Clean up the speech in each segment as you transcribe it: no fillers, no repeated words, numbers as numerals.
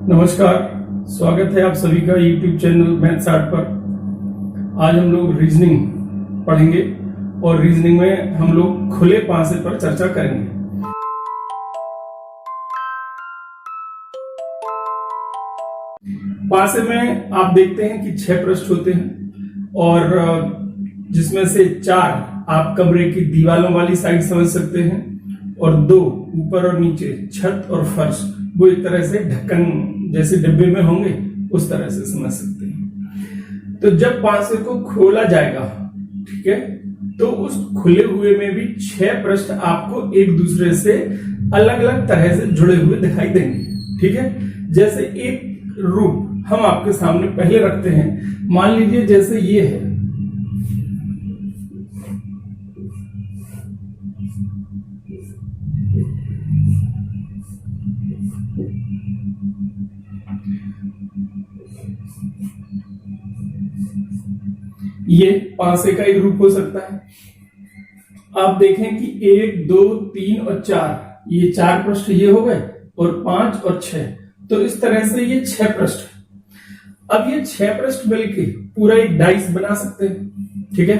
नमस्कार, स्वागत है आप सभी का YouTube चैनल मैथ्स आर्ट पर। आज हम लोग रीजनिंग पढ़ेंगे और रीजनिंग में हम लोग खुले पासे पर चर्चा करेंगे। पासे में आप देखते हैं कि 6 पृष्ठ होते हैं और जिसमें से 4 आप कमरे की दीवारों वाली साइड समझ सकते हैं और 2 ऊपर और नीचे छत और फर्श वो एक तरह से ढक्कन जैसे डिब्बे में होंगे उस तरह से समझ सकते हैं। तो जब पासे को खोला जाएगा, ठीक है, तो उस खुले हुए में भी 6 पृष्ठ आपको एक दूसरे से अलग अलग तरह से जुड़े हुए दिखाई देंगे। ठीक है, जैसे एक रूप हम आपके सामने पहले रखते हैं। मान लीजिए जैसे ये है, ये पासे का एक रूप हो सकता है। आप देखें कि 1, 2, 3 और 4 ये 4 पृष्ठ ये हो गए और 5 और 6, तो इस तरह से ये 6 पृष्ठ। अब ये 6 पृष्ठ मिलके पूरा एक डाइस बना सकते हैं। ठीक है,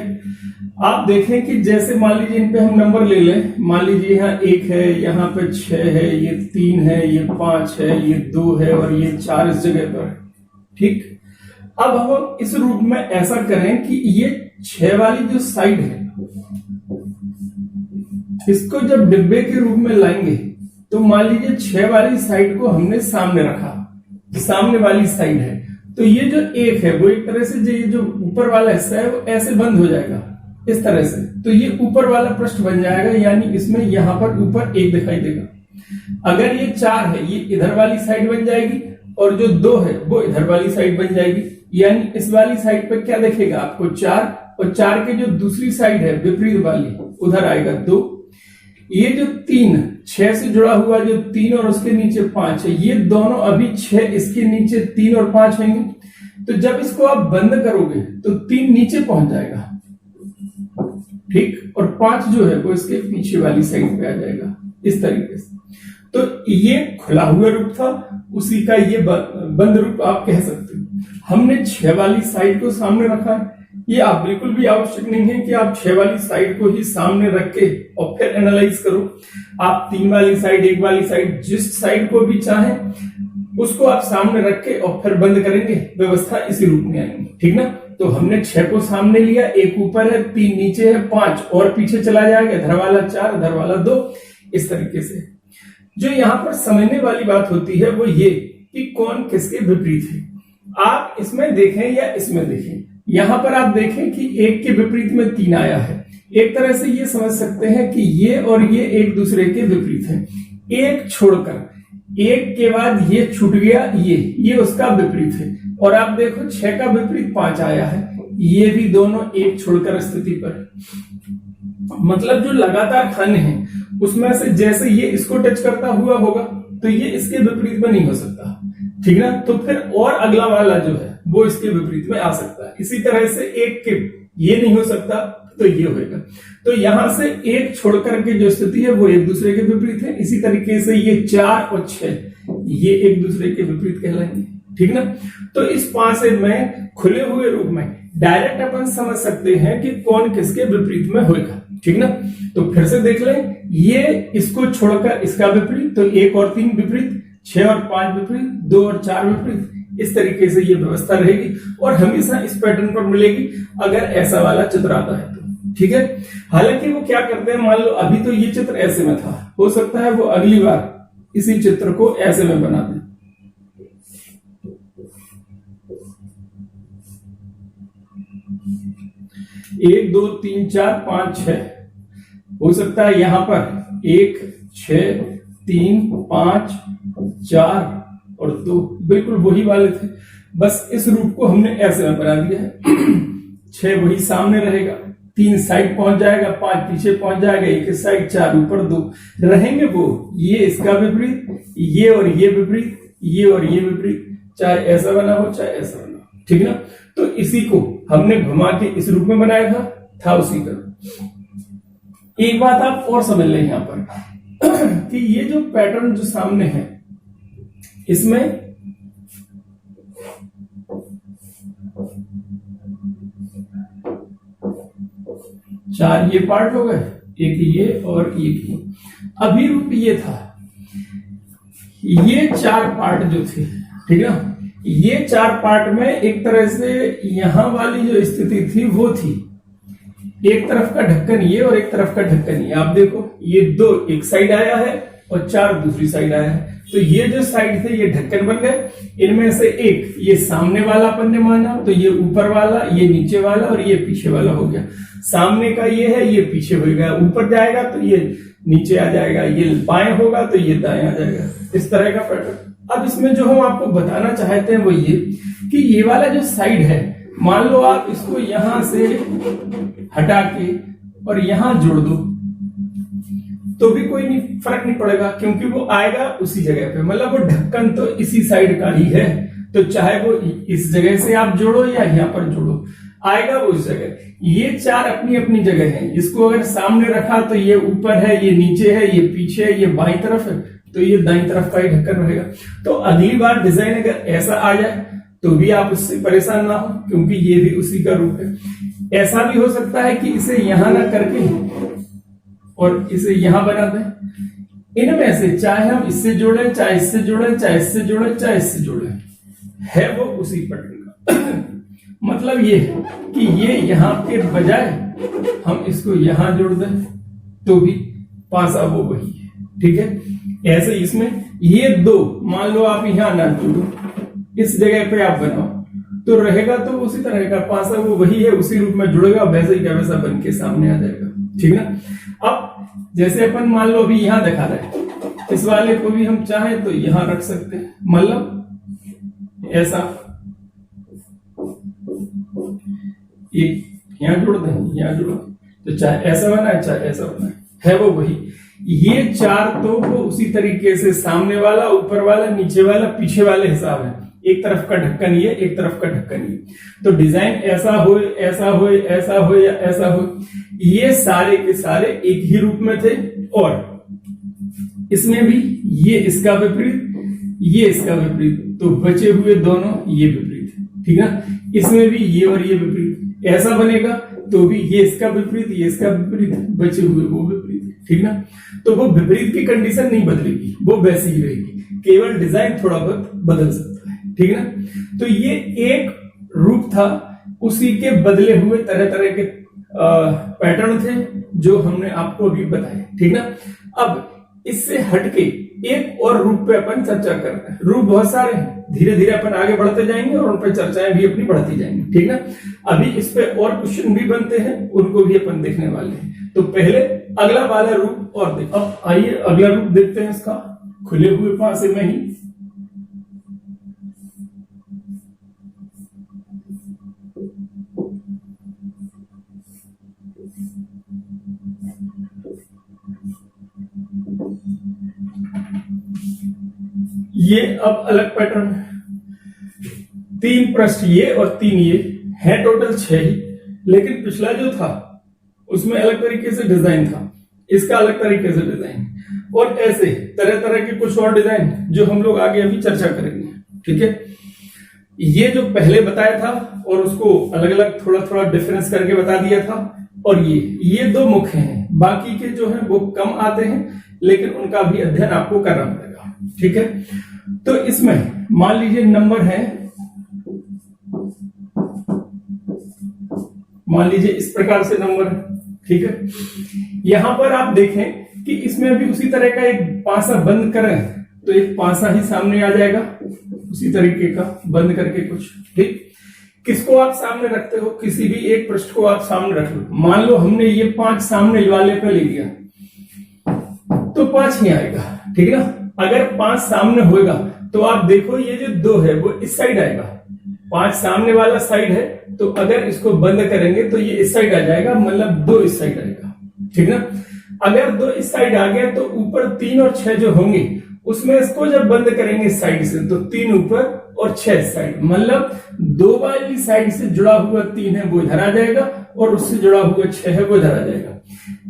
आप देखें कि जैसे मान लीजिए इन पे हम नंबर ले लें। मान लीजिए यहाँ 1 है, यहाँ पे 6 है, ये 3 है, ये 5 है, ये 2 है और ये 4 इस जगह पर है। ठीक, अब हम इस रूप में ऐसा करें कि ये 6 वाली जो साइड है इसको जब डिब्बे के रूप में लाएंगे तो मान लीजिए 6 वाली साइड को हमने सामने रखा, सामने वाली साइड है, तो ये जो 1 है वो एक तरह से ये जो ऊपर वाला हिस्सा है वो ऐसे बंद हो जाएगा इस तरह से, तो ये ऊपर वाला पृष्ठ बन जाएगा, यानी इसमें यहां पर ऊपर 1 दिखाई देगा। अगर ये 4 है ये इधर वाली साइड बन जाएगी और जो 2 है वो इधर वाली साइड बन जाएगी, यानी इस वाली साइड पर क्या दिखेगा आपको 4, और 4 के जो दूसरी साइड है विपरीत वाली उधर आएगा 2। ये जो 3 6 से जुड़ा हुआ जो 3 और उसके नीचे 5 है, ये दोनों अभी 6 इसके नीचे 3 और 5 होंगे, तो जब इसको आप बंद करोगे तो 3 नीचे पहुंच जाएगा, ठीक, और 5 जो है वो इसके पीछे वाली साइड पे आ जाएगा इस तरीके से। तो ये खुला हुआ रूप था, उसी का ये बंद रूप आप कह सकते हो। हमने 6 वाली साइड को सामने रखा है। ये आप बिल्कुल भी आवश्यक नहीं है कि आप 6 वाली साइड को ही सामने रख के और फिर एनालाइज करो। आप 3 वाली साइड, 1 वाली साइड, जिस साइड को भी चाहें उसको आप सामने रख के और फिर बंद करेंगे, व्यवस्था इसी रूप में आएंगी। ठीक ना, तो हमने 6 को सामने लिया, 1 ऊपर है, 3 नीचे है, 5 और पीछे चला जाएगा, इधर वाला 4, इधर वाला 2, इस तरीके से। जो यहां पर समझने वाली बात होती है वो ये कि कौन किसके विपरीत है। आप इसमें देखें या इसमें देखें, यहां पर आप देखें कि 1 के विपरीत में 3 आया है। एक तरह से ये समझ सकते हैं कि ये और ये एक दूसरे के विपरीत है। 1 छोड़कर 1 के बाद ये छूट गया, ये उसका विपरीत है। और आप देखो 6 का विपरीत 5 आया है, ये भी दोनों 1 छोड़कर स्थिति पर, मतलब जो लगातार खाने हैं उसमें से जैसे ये इसको टच करता हुआ होगा तो ये इसके विपरीत में नहीं हो सकता। ठीक ना, तो फिर और अगला वाला जो है वो इसके विपरीत में आ सकता है। इसी तरह से 1 के ये नहीं हो सकता तो ये होगा। तो यहां से 1 छोड़कर के जो स्थिति है वो एक दूसरे के विपरीत है। इसी तरीके से ये 4 और 6 ये एक दूसरे के विपरीत कहलाएंगे। ठीक ना, तो इस पासे में खुले हुए रूप में डायरेक्ट अपन समझ सकते हैं कि कौन किसके विपरीत में होगा। ठीक ना, तो फिर से देख लें, ये इसको छोड़कर इसका विपरीत, तो 1 और 3 विपरीत, 6 और 5 विपरीत, 2 और 4 विपरीत, इस तरीके से ये व्यवस्था रहेगी और हमेशा इस पैटर्न पर मिलेगी अगर ऐसा वाला चित्र आता है तो। ठीक है, हालांकि वो क्या करते हैं, मान लो अभी तो ये चित्र ऐसे में था, हो सकता है वो अगली बार इसी चित्र को ऐसे में बना दें। 1 2 3 4 5 6 हो सकता है यहां पर 1 6 3 5 4 और 2 बिल्कुल वही वाले थे, बस इस रूप को हमने ऐसे में बना दिया है। 6 वही सामने रहेगा, 3 साइड पहुंच जाएगा, 5 पीछे पहुंच जाएगा, 1 साइड, 4 ऊपर, 2 रहेंगे वो, ये इसका विपरीत, ये और ये विपरीत, ये और ये विपरीत, चाहे ऐसा बना हो चाहे ऐसा बना हो। ठीक ना, तो इसी को हमने घुमा के इस रूप में बनाया था उसी का। एक बात आप और समझ लें यहां पर कि ये जो पैटर्न जो सामने है इसमें 4 ये पार्ट हो गए, एक ये और एक ये। अभी रूप ये था, ये 4 पार्ट जो थे, ठीक है ना, ये 4 पार्ट में एक तरह से यहां वाली जो स्थिति थी वो थी, एक तरफ का ढक्कन ये और एक तरफ का ढक्कन ये। आप देखो ये 2 एक साइड आया है और 4 दूसरी साइड आया है, तो ये जो साइड थे ये ढक्कन बन गए। इनमें से एक ये सामने वाला अपन ने माना, तो ये ऊपर वाला, ये नीचे वाला और ये पीछे वाला हो गया। सामने का ये है, ये पीछे हो गया, ऊपर जाएगा तो ये नीचे आ जाएगा, ये बाएं होगा तो ये दाएं आ जाएगा, इस तरह का पैटर्न। अब इसमें जो हम आपको बताना चाहते हैं वो ये कि ये वाला जो साइड है, मान लो आप इसको यहां से हटा के और यहां जोड़ दो तो भी कोई नहीं फर्क नहीं पड़ेगा, क्योंकि वो आएगा उसी जगह पे, मतलब वो ढक्कन तो इसी साइड का ही है, तो चाहे वो इस जगह से आप जोड़ो या यहाँ पर जोड़ो, आएगा वो उस जगह। ये 4 अपनी अपनी जगह है। इसको अगर सामने रखा तो ये ऊपर है, ये नीचे है, ये पीछे है, ये बाईं तरफ है, तो ये दाईं तरफ का ही ढक्कन रहेगा। तो अगली बार डिजाइन अगर ऐसा आ जाए तो भी आप उससे परेशान ना हो, क्योंकि ये भी उसी का रूप है। ऐसा भी हो सकता है कि इसे यहां ना करके और इसे यहां बना दें। इनमें से चाहे हम इससे जोड़ें, चाहे इससे जोड़ें, चाहे इससे जोड़ें, चाहे इससे जोड़ें, है वो उसी पैटर्न का। मतलब ये है कि ये यहां के बजाय हम इसको यहां जोड़ दें तो भी पासा वो वही है, ठीक है। ऐसे इसमें ये 2 मान लो आप यहां ना जोड़ो, इस जगह पे आप बनाओ तो रहेगा तो उसी तरह का पासा वो वही है, उसी रूप में जुड़ेगा, वैसे ही का वैसा बन के सामने आ जाएगा, ठीक ना। अब जैसे अपन मान लो अभी यहां दिखा रहे हैं, इस वाले को भी हम चाहें तो यहां रख सकते हैं, मतलब ऐसा एक यहां जोड़ दें, यहां जोड़ दें, तो चाहे ऐसा बना है चाहे ऐसा बना है वो वही। ये 4 तो वो उसी तरीके से सामने वाला, ऊपर वाला, नीचे वाला, पीछे वाले हिसाब है। एक तरफ का ढक्कन ये, एक तरफ का ढक्कन ये, तो डिजाइन ऐसा हो, ऐसा हो, ऐसा हो या ऐसा हो, ये सारे के सारे एक ही रूप में थे। और इसमें भी ये इसका विपरीत, ये इसका विपरीत, तो बचे हुए दोनों ये विपरीत, ठीक है ना। इसमें भी ये और ये विपरीत, ऐसा बनेगा तो भी ये इसका विपरीत, ये इसका विपरीत, बचे हुए वो विपरीत, ठीक ना। तो वो विपरीत की कंडीशन नहीं बदलेगी, वो वैसी ही रहेगी, केवल डिजाइन थोड़ा बहुत बदल सकता है, ठीक है ना। तो ये एक रूप था, उसी के बदले हुए तरह तरह के पैटर्न थे जो हमने आपको अभी बताए, ठीक ना। अब इससे हटके एक और रूप पे अपन चर्चा करते हैं। रूप बहुत सारे हैं, धीरे धीरे अपन आगे बढ़ते जाएंगे और उन पर चर्चाएं भी अपनी बढ़ती जाएंगी, ठीक ना। अभी इस पे और क्वेश्चन भी बनते हैं, उनको भी अपन देखने वाले हैं। तो पहले अगला वाला रूप और देखो। अब आइए अगला रूप देखते हैं इसका, खुले हुए पासे में ही। ये अब अलग पैटर्न है, 3 पृष्ठ ये और 3 ये है, टोटल 6 ही। लेकिन पिछला जो था उसमें अलग तरीके से डिजाइन था, इसका अलग तरीके से डिजाइन, और ऐसे तरह तरह के कुछ और डिजाइन जो हम लोग आगे अभी चर्चा करेंगे, ठीक है। ये जो पहले बताया था और उसको अलग अलग थोड़ा थोड़ा डिफरेंस करके बता दिया था, और ये 2 मुख्य हैं, बाकी के जो हैं वो कम आते हैं, लेकिन उनका भी अध्ययन आपको करना पड़ेगा, ठीक है। तो इसमें मान लीजिए नंबर है, मान लीजिए इस प्रकार से नंबर, ठीक है। यहां पर आप देखें कि इसमें भी उसी तरह का एक पासा बंद करें तो एक पासा ही सामने आ जाएगा, उसी तरीके का बंद करके कुछ, ठीक। किसको आप सामने रखते हो, किसी भी एक पृष्ठ को आप सामने रख लो। मान लो हमने ये 5 सामने वाले पे ले लिया तो 5 ही आएगा, ठीक है ना। अगर 5 सामने होगा तो आप देखो ये जो 2 है वो इस साइड आएगा, 5 सामने वाला साइड है, तो अगर इसको बंद करेंगे तो ये इस साइड आ जाएगा, मतलब 2 इस साइड आएगा, ठीक ना। अगर 2 इस साइड आ गया तो ऊपर 3 और 6 जो होंगे उसमें इसको जब बंद करेंगे इस साइड से तो 3 ऊपर और 6 इस साइड, मतलब 2 वाली साइड से जुड़ा हुआ 3 है वो इधर आ जाएगा और उससे जुड़ा हुआ 6 है वो इधर आ जाएगा।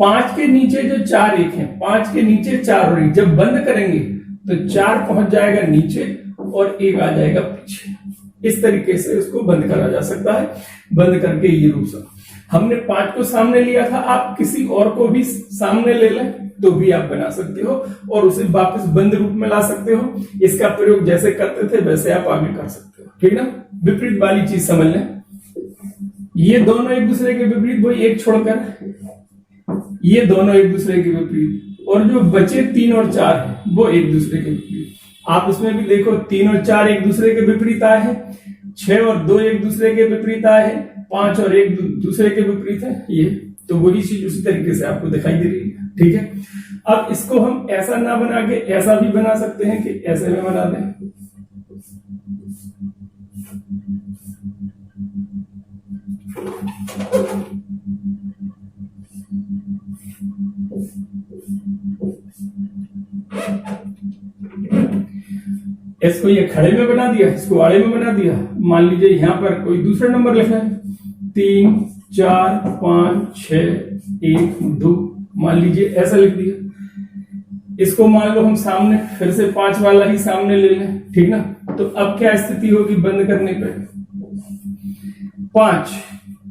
5 के नीचे जो 4 एक है, 5 के नीचे 4 और 1 जब बंद करेंगे तो 4 पहुंच जाएगा नीचे और 1 आ जाएगा पीछे। इस तरीके से इसको बंद करा जा सकता है, बंद करके ये रूप सा। हमने 5 को सामने लिया था, आप किसी और को भी सामने ले लें तो भी आप बना सकते हो और उसे वापस बंद रूप में ला सकते हो। इसका प्रयोग जैसे करते थे वैसे आप आगे कर सकते हो, ठीक ना। विपरीत वाली चीज समझ लें, ये दोनों एक दूसरे के विपरीत, वही एक छोड़कर ये दोनों एक दूसरे के विपरीत, और जो बचे 3 और 4 है वो एक दूसरे के विपरीत। आप इसमें भी देखो 3 और 4 एक दूसरे के विपरीत आए हैं, 6 और 2 एक दूसरे के विपरीत आए हैं, 5 और 1 दूसरे के विपरीत है। ये तो वही चीज उसी तरीके से आपको दिखाई दे रही है, ठीक है। अब इसको हम ऐसा ना बना के ऐसा भी बना सकते हैं कि ऐसे में बना दें। इसको ये खड़े में बना दिया, इसको आड़े में बना दिया। मान लीजिए यहां पर कोई दूसरा नंबर लिखना है, 3 4 5 6 1 2, मान लीजिए ऐसा लिख दिया। इसको मान लो हम सामने फिर से 5 वाला ही सामने ले लें, ठीक ना। तो अब क्या स्थिति होगी बंद करने पर, 5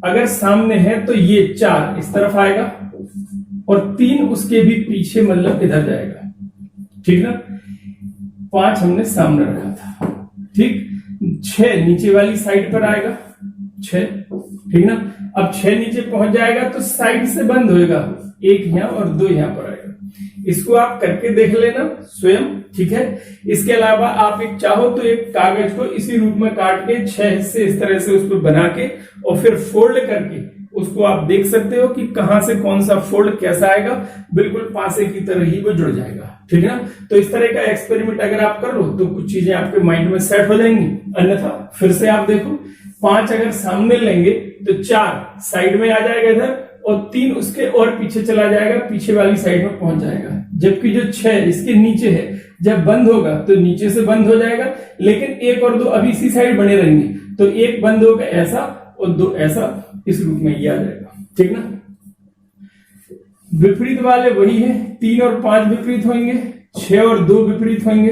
अगर सामने है तो ये 4 इस तरफ आएगा और 3 उसके भी पीछे, मतलब इधर जाएगा, ठीक ना। 5 हमने सामने रखा था, ठीक। 6 नीचे वाली साइड पर आएगा, 6, ठीक ना। अब 6 नीचे पहुंच जाएगा तो साइड से बंद होएगा, 1 यहां और 2 यहां पर आएगा। इसको आप करके देख लेना स्वयं, ठीक है। इसके अलावा आप एक चाहो तो एक कागज को इसी रूप में काट के 6 हिस्से इस तरह से उसको बना के और फिर फोल्ड करके उसको आप देख सकते हो कि कहां से कौन सा फोल्ड कैसा आएगा, बिल्कुल पासे की तरह ही वो जुड़ जाएगा, ठीक है ना। तो इस तरह का एक्सपेरिमेंट अगर आप कर लो तो कुछ चीजें आपके माइंड में सेट हो जाएंगी। अन्यथा फिर से आप देखो, 5 अगर सामने लेंगे तो 4 साइड में आ जाएगा इधर और 3 उसके और पीछे चला जाएगा, पीछे वाली साइड में पहुंच जाएगा। जबकि जो 6 इसके नीचे है, जब बंद होगा तो नीचे से बंद हो जाएगा, लेकिन 1 और 2 अभी इसी साइड बने रहेंगे। तो 1 बंद होगा ऐसा और 2 ऐसा, इस रूप में ये आ जाएगा, ठीक ना। विपरीत वाले वही है, 3 और 5 विपरीत होंगे, 6 और 2 विपरीत होंगे,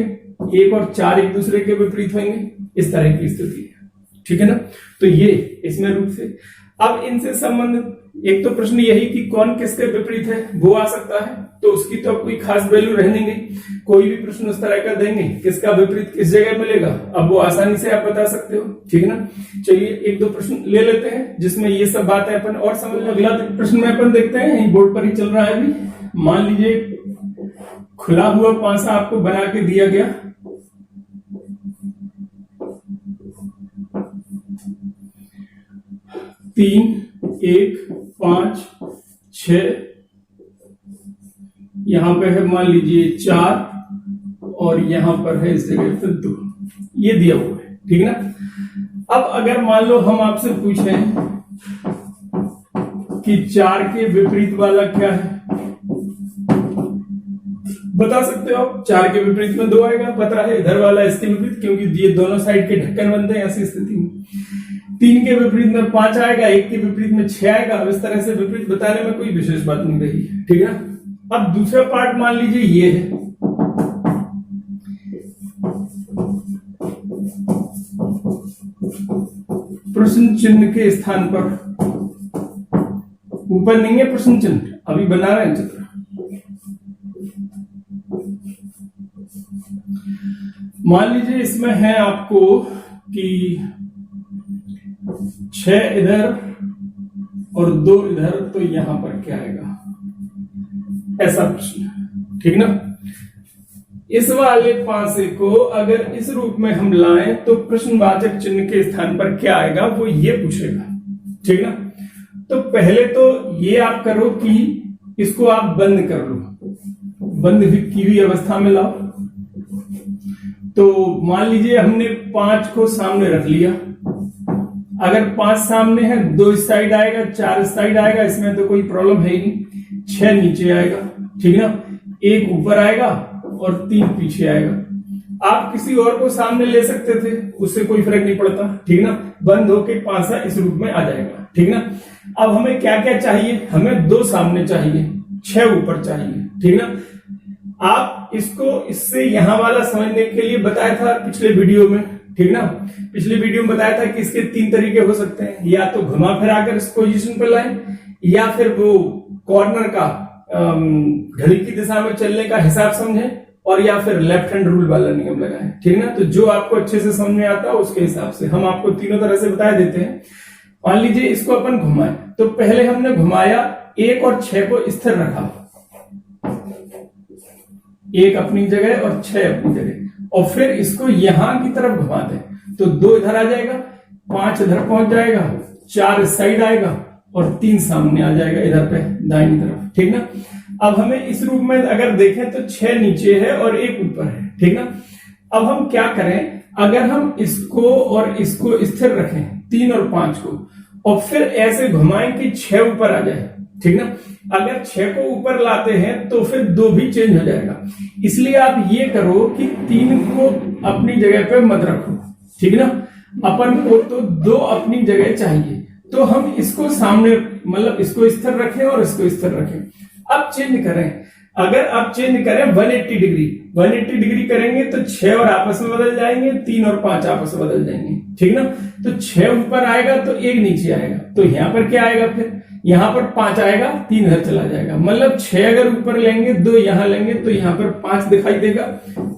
1 और 4 एक दूसरे के विपरीत होंगे। इस तरह की स्थिति है, ठीक है ना। तो ये इसमें रूप से अब इनसे संबंधित एक तो प्रश्न यही कि कौन किसके विपरीत है वो आ सकता है, तो उसकी तो कोई खास वैल्यू रहनी नहीं। कोई भी प्रश्न उस तरह का देंगे, किसका विपरीत किस जगह मिलेगा, अब वो आसानी से आप बता सकते हो, ठीक है ना। चलिए 1-2 प्रश्न ले लेते हैं जिसमें ये सब बातें अपन और समझ लें। अगला प्रश्न में अपन देखते हैं, यही बोर्ड पर ही चल रहा है अभी। मान लीजिए खुला हुआ पासा आपको बना के दिया गया, तीन 1 5 6, यहां पे है मान लीजिए 4 और यहां पर है इस जगह पर 2, ये दिया हुआ है, ठीक है ना। अब अगर मान लो हम आपसे पूछें कि 4 के विपरीत वाला क्या है, बता सकते हो आप। 4 के विपरीत में 2 आएगा, पता है। इधर वाला इसके विपरीत, क्योंकि ये दोनों साइड के ढक्कन बनते हैं ऐसी स्थिति में। 3 के विपरीत में 5 आएगा, 1 के विपरीत में 6 आएगा। अब इस तरह से विपरीत बताने में कोई विशेष बात नहीं रही, ठीक है। अब दूसरा पार्ट मान लीजिए ये है, प्रश्न चिन्ह के स्थान पर, ऊपर नहीं है प्रश्न चिन्ह, अभी बना रहे हैं चित्र। मान लीजिए इसमें है आपको कि 6 इधर और 2 इधर, तो यहां पर क्या आएगा, ऐसा प्रश्न, ठीक ना। इस वाले पासे को अगर इस रूप में हम लाएं तो प्रश्नवाचक चिन्ह के स्थान पर क्या आएगा वो ये पूछेगा, ठीक ना। तो पहले तो ये आप करो कि इसको आप बंद कर लो, बंद की हुई अवस्था में लाओ। तो मान लीजिए हमने 5 को सामने रख लिया, अगर 5 सामने है 2 इस साइड आएगा, 4 इस साइड आएगा, इसमें तो कोई प्रॉब्लम है ही नहीं। 6 नीचे आएगा, ठीक ना, 1 ऊपर आएगा और 3 पीछे आएगा। आप किसी और को सामने ले सकते थे, उससे कोई फर्क नहीं पड़ता, ठीक ना। बंद होके पासा इस रूप में आ जाएगा, ठीक ना। अब हमें क्या क्या चाहिए, हमें 2 सामने चाहिए, 6 ऊपर चाहिए, ठीक ना। आप इसको इससे यहां वाला समझने के लिए बताया था पिछले वीडियो में, ठीक ना। पिछली वीडियो में बताया था कि इसके 3 तरीके हो सकते हैं, या तो घुमा फिरा कर इस पोजीशन पर लाएं, या फिर वो कॉर्नर का घड़ी की दिशा में चलने का हिसाब समझें, और या फिर लेफ्ट हैंड रूल वाला नियम लगाएं, ठीक ना। तो जो आपको अच्छे से समझ में आता है उसके हिसाब से हम आपको तीनों तरह से बता देते हैं। मान लीजिए इसको अपन घुमाएं, तो पहले हमने घुमाया 1 और 6 को स्थिर रखा, 1 अपनी जगह और 6 अपनी जगह, और फिर इसको यहां की तरफ घुमा दें तो 2 इधर आ जाएगा, 5 इधर पहुंच जाएगा, 4 इस साइड आएगा और 3 सामने आ जाएगा इधर पे दाहिनी तरफ, ठीक ना। अब हमें इस रूप में अगर देखें तो 6 नीचे है और 1 ऊपर है, ठीक ना। अब हम क्या करें, अगर हम इसको और इसको स्थिर रखें 3 और 5 को, और फिर ऐसे घुमाएं कि 6 ऊपर आ जाए, ठीक ना। अगर 6 को ऊपर लाते हैं तो फिर 2 भी चेंज हो जाएगा, इसलिए आप ये करो कि 3 को अपनी जगह पे मत रखो, ठीक ना। अपन को तो 2 अपनी जगह चाहिए, तो हम इसको सामने मतलब इसको स्थिर रखें और इसको स्थिर रखें। अब चेंज करें, अगर आप चेंज करें 180 डिग्री करेंगे तो 6 और आपस में बदल जाएंगे, 3 और 5 आपस में बदल जाएंगे, ठीक ना। तो 6 ऊपर आएगा तो 1 नीचे आएगा, तो यहां पर क्या आएगा, फिर यहां पर 5 आएगा, 3 इधर चला जाएगा, मतलब 6 अगर ऊपर लेंगे 2 यहां लेंगे तो यहां पर 5 दिखाई देगा,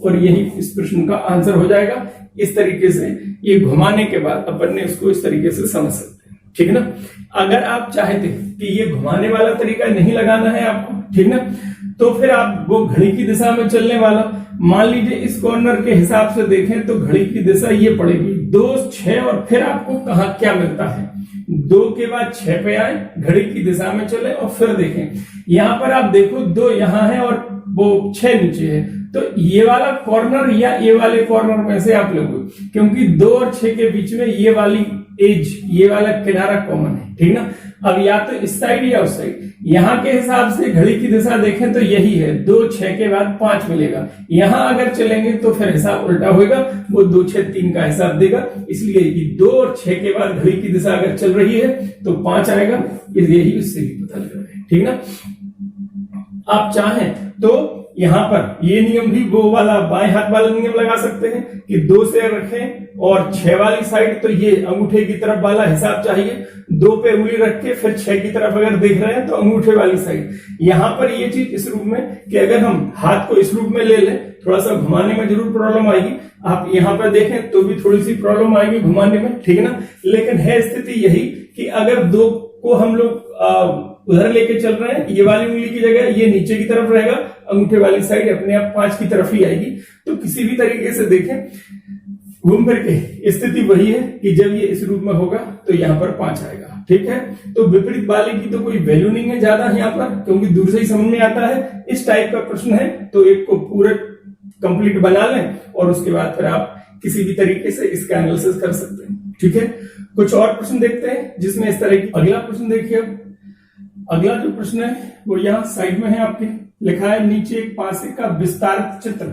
और यही इस प्रश्न का आंसर हो जाएगा। इस तरीके से ये घुमाने के बाद अपन ने उसको इस तरीके से समझ सकते हैं, ठीक ना। अगर आप चाहते कि ये घुमाने वाला तरीका नहीं लगाना है आपको, ठीक ना, तो फिर आप वो घड़ी की दिशा में चलने वाला, मान लीजिए इस कॉर्नर के हिसाब से देखें तो घड़ी की दिशा ये पड़ेगी 2, 6, और फिर आपको कहां क्या मिलता है, 2 के बाद 6 पे आए, घड़ी की दिशा में चले और फिर देखें, यहां पर आप देखो 2 यहां है और वो 6 नीचे है, तो ये वाला कॉर्नर या ये वाले कॉर्नर में से आप लोग, क्योंकि 2 और 6 के बीच में ये वाली एज, ये वाला किनारा कॉमन है, ठीक ना। अब या तो इस साइड या उस साइड, यहां के हिसाब से घड़ी की दिशा देखें तो यही है, 2, 6 के बाद 5 मिलेगा, यहां अगर चलेंगे तो फिर हिसाब उल्टा होगा, वो 2, 6, 3 का हिसाब देगा, इसलिए कि 2 और 6 के बाद घड़ी की दिशा अगर चल रही है तो 5 आएगा, यही उससे भी पता लग रहा है, ठीक ना। आप चाहें तो यहां पर ये नियम भी वो वाला बाएं हाथ वाला नियम लगा सकते हैं कि 2 से रखें और 6 वाली साइड, तो ये अंगूठे की तरफ वाला हिसाब चाहिए, 2 पे उंगली रख के फिर 6 की तरफ अगर देख रहे हैं तो अंगूठे वाली साइड। यहां पर ये चीज इस रूप में कि अगर हम हाथ को इस रूप में ले लें, थोड़ा सा घुमाने में जरूर प्रॉब्लम आएगी, आप यहां पर देखें तो भी थोड़ी सी प्रॉब्लम आएगी घुमाने में, ठीक है ना। लेकिन है स्थिति यही कि अगर 2 को हम लोग उधर लेके चल रहे हैं, ये वाली उंगली की जगह ये नीचे की तरफ रहेगा, अंगूठे वाली साइड अपने आप 5 की तरफ ही आएगी, तो किसी भी तरीके से देखें घूम फिर के स्थिति वही है कि जब ये इस रूप में होगा तो यहाँ पर 5 आएगा, ठीक है। तो विपरीत वाले की तो कोई वैल्यू नहीं है ज्यादा यहाँ पर, क्योंकि दूर से ही समझ में आता है। इस टाइप का प्रश्न है तो एक को पूरे कंप्लीट बना लें और उसके बाद फिर आप किसी भी तरीके से इसका एनालिसिस कर सकते हैं, ठीक है। कुछ और प्रश्न देखते हैं जिसमें इस तरह की। अगला प्रश्न देखिए, अगला जो प्रश्न है वो यहाँ साइड में है आपके, लिखा है नीचे एक पासे का विस्तारित चित्र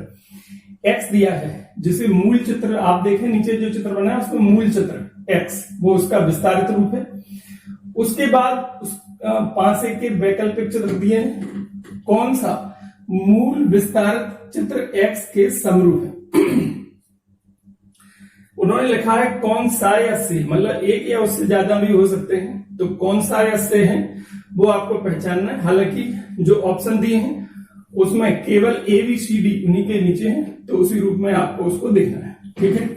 x दिया है, जिसे मूल चित्र आप देखें, नीचे जो चित्र बना है उसको मूल चित्र x, वो उसका विस्तारित रूप है। उसके बाद उस पासे के वैकल्पिक चित्र दिए हैं, कौन सा मूल विस्तारित चित्र x के समरूप है। उन्होंने लिखा है कौन सा या से, मतलब एक या उससे ज्यादा भी हो सकते हैं, तो कौन सा या से है वो आपको पहचानना है। हालांकि जो ऑप्शन दिए हैं उसमें केवल ABCD उन्हीं के नीचे है, तो उसी रूप में आपको उसको देखना है, ठीक है।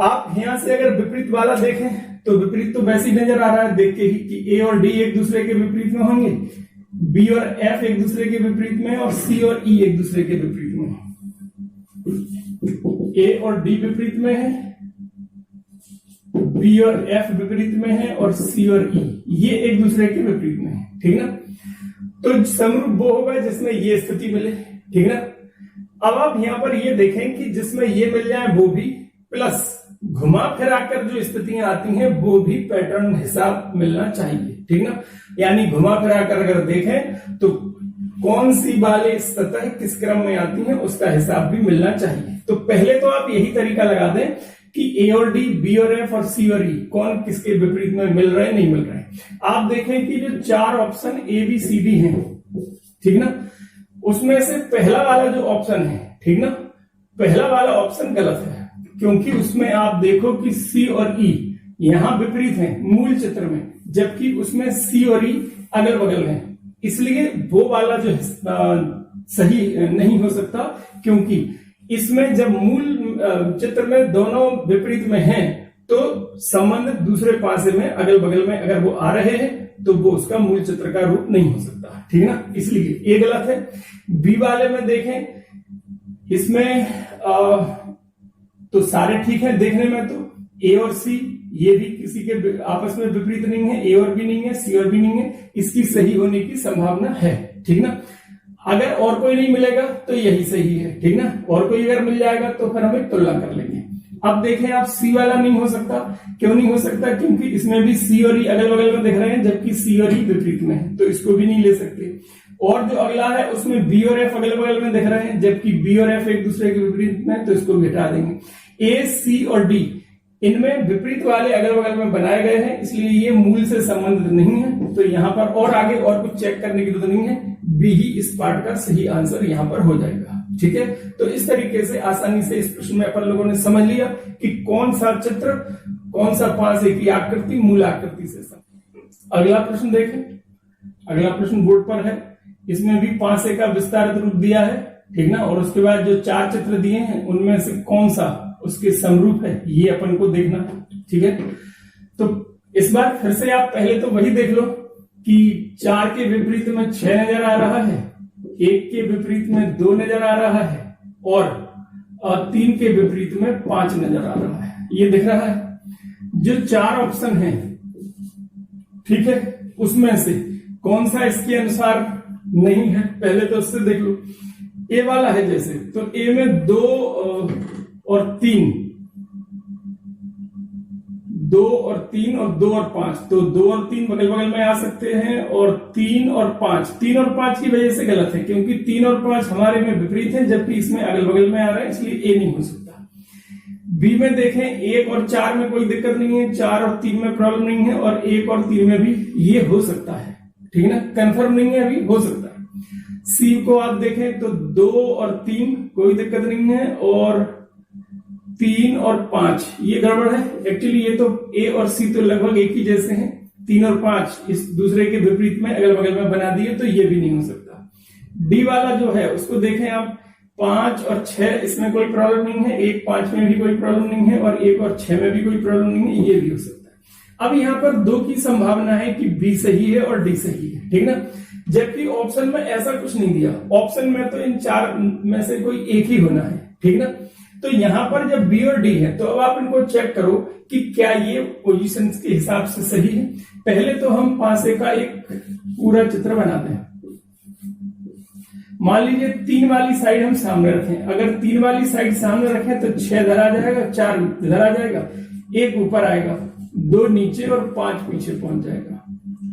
आप यहां से अगर विपरीत वाला देखें तो विपरीत तो वैसे ही नजर आ रहा है देख के ही कि A और D एक दूसरे के विपरीत में होंगे, B और F एक दूसरे के विपरीत में, और C और E एक दूसरे के विपरीत में। A और D विपरीत में है, B और F विपरीत में है, और C और E ये एक दूसरे के विपरीत में है, ठीक ना। तो समरूप वो होगा जिसमें ये स्थिति मिले, ठीक ना। अब आप यहां पर ये देखें कि जिसमें ये मिल जाए वो भी, प्लस घुमा फिरा कर जो स्थितियां आती हैं वो भी पैटर्न हिसाब मिलना चाहिए, ठीक ना। यानी घुमा फिरा कर अगर देखें तो कौन सी वाले सतह किस क्रम में आती हैं उसका हिसाब भी मिलना चाहिए। तो पहले तो आप यही तरीका लगा दें कि A और D, B और F और C और E कौन किसके विपरीत में मिल रहे हैं, नहीं मिल रहे हैं। आप देखें कि जो 4 ऑप्शन ABCD हैं, ठीक ना, उसमें से पहला वाला जो ऑप्शन है, ठीक ना, पहला वाला ऑप्शन गलत है। क्योंकि उसमें आप देखो कि सी और ई यहां विपरीत हैं मूल चित्र में, जबकि उसमें सी और ई अगल बगल में, इसलिए वो वाला जो सही नहीं हो सकता, क्योंकि इसमें जब मूल चित्र में दोनों विपरीत में हैं तो संबंध दूसरे पासे में अगल बगल में अगर वो आ रहे हैं तो वो उसका मूल चित्र का रूप नहीं हो सकता, ठीक है ना, इसलिए ये गलत है। बी वाले में देखें, इसमें तो सारे ठीक है देखने में, तो ए और सी ये भी किसी के आपस में विपरीत नहीं है, ए और बी नहीं है, सी और बी नहीं है, इसकी सही होने की संभावना है, ठीक ना। अगर और कोई नहीं मिलेगा तो यही सही है, ठीक ना, और कोई अगर मिल जाएगा तो फिर हम एक तुलना कर लेंगे। अब देखें आप सी वाला नहीं हो सकता, क्यों नहीं हो सकता, क्योंकि इसमें भी सी और ई अगल बगल में दिख रहे हैं, जबकि सी और ई विपरीत में है, तो इसको भी नहीं ले सकते। और जो अगला है उसमें बी और एफ अगल बगल में दिख रहे हैं, जबकि बी और एफ एक दूसरे के विपरीत में, तो इसको भी हटा देंगे। ए, सी और डी इनमें विपरीत वाले अगल बगल में बनाए गए हैं, इसलिए ये मूल से संबंधित नहीं है, तो यहां पर और आगे और कुछ चेक करने की जरूरत नहीं है, बी ही इस पार्ट का सही आंसर यहां पर हो जाएगा, ठीक है। तो इस तरीके से आसानी से इस प्रश्न में अपन लोगों ने समझ लिया कि कौन सा चित्र, कौन सा 5A की आकृति मूल आकृति से संबंधित। अगला प्रश्न देखें, अगला प्रश्न बोर्ड पर है, इसमें भी 5A का विस्तारित रूप दिया है, ठीक ना, और उसके बाद जो 4 चित्र दिए हैं उनमें से कौन सा उसके समरूप है ये अपन को देखना है, ठीक है। तो इस बार फिर से आप पहले तो वही देख लो कि 4 के विपरीत में 6 नजर आ रहा है, 1 के विपरीत में 2 नजर आ रहा है, और 3 के विपरीत में 5 नजर आ रहा है, ये दिख रहा है। जो 4 ऑप्शन है, ठीक है, उसमें से कौन सा इसके अनुसार नहीं है, पहले तो उससे देख लो। ए वाला है जैसे, तो ए में 2 और 3, 2 और 3 और 2 और 5, तो 2 और 3 बगल बगल में आ सकते हैं, और 3 और 5, 3 और 5 की वजह से गलत है, क्योंकि 3 और 5 हमारे में विपरीत है, जबकि इसमें अगल बगल में आ रहा है, इसलिए ए नहीं हो सकता। बी में देखें, 1 और 4 में कोई दिक्कत नहीं है, 4 और 3 में प्रॉब्लम नहीं है, और 1 और 3 में भी ये हो सकता है, ठीक है ना, कंफर्म नहीं है, अभी हो सकता है। सी को आप देखें तो 2 और 3 कोई दिक्कत नहीं है, और 3 और 5 ये गड़बड़ है। एक्चुअली ये तो ए और सी तो लगभग एक ही जैसे हैं, 3 और 5 इस दूसरे के विपरीत में अगल बगल में बना दिए, तो ये भी नहीं हो सकता। डी वाला जो है उसको देखें आप, 5 और 6 इसमें कोई प्रॉब्लम नहीं है, 1, 5 में भी कोई प्रॉब्लम नहीं है, और 1 और 6 में भी कोई प्रॉब्लम नहीं है, ये भी हो सकता है। अब यहाँ पर 2 की संभावना है कि बी सही है और डी सही है, ठीक ना, जबकि ऑप्शन में ऐसा कुछ नहीं दिया, ऑप्शन में तो इन 4 में से कोई एक ही होना है, ठीक ना। तो यहां पर जब बी और डी है तो अब आप इनको चेक करो कि क्या ये पोजीशन के हिसाब से सही है। पहले तो हम 5A का एक पूरा चित्र बनाते हैं। मान लीजिए 3 वाली साइड हम सामने रखें, अगर 3 वाली साइड सामने रखें तो 6 इधर आ जाएगा, 4 इधर आ जाएगा, 1 ऊपर आएगा, 2 नीचे और 5 पीछे पहुंच जाएगा,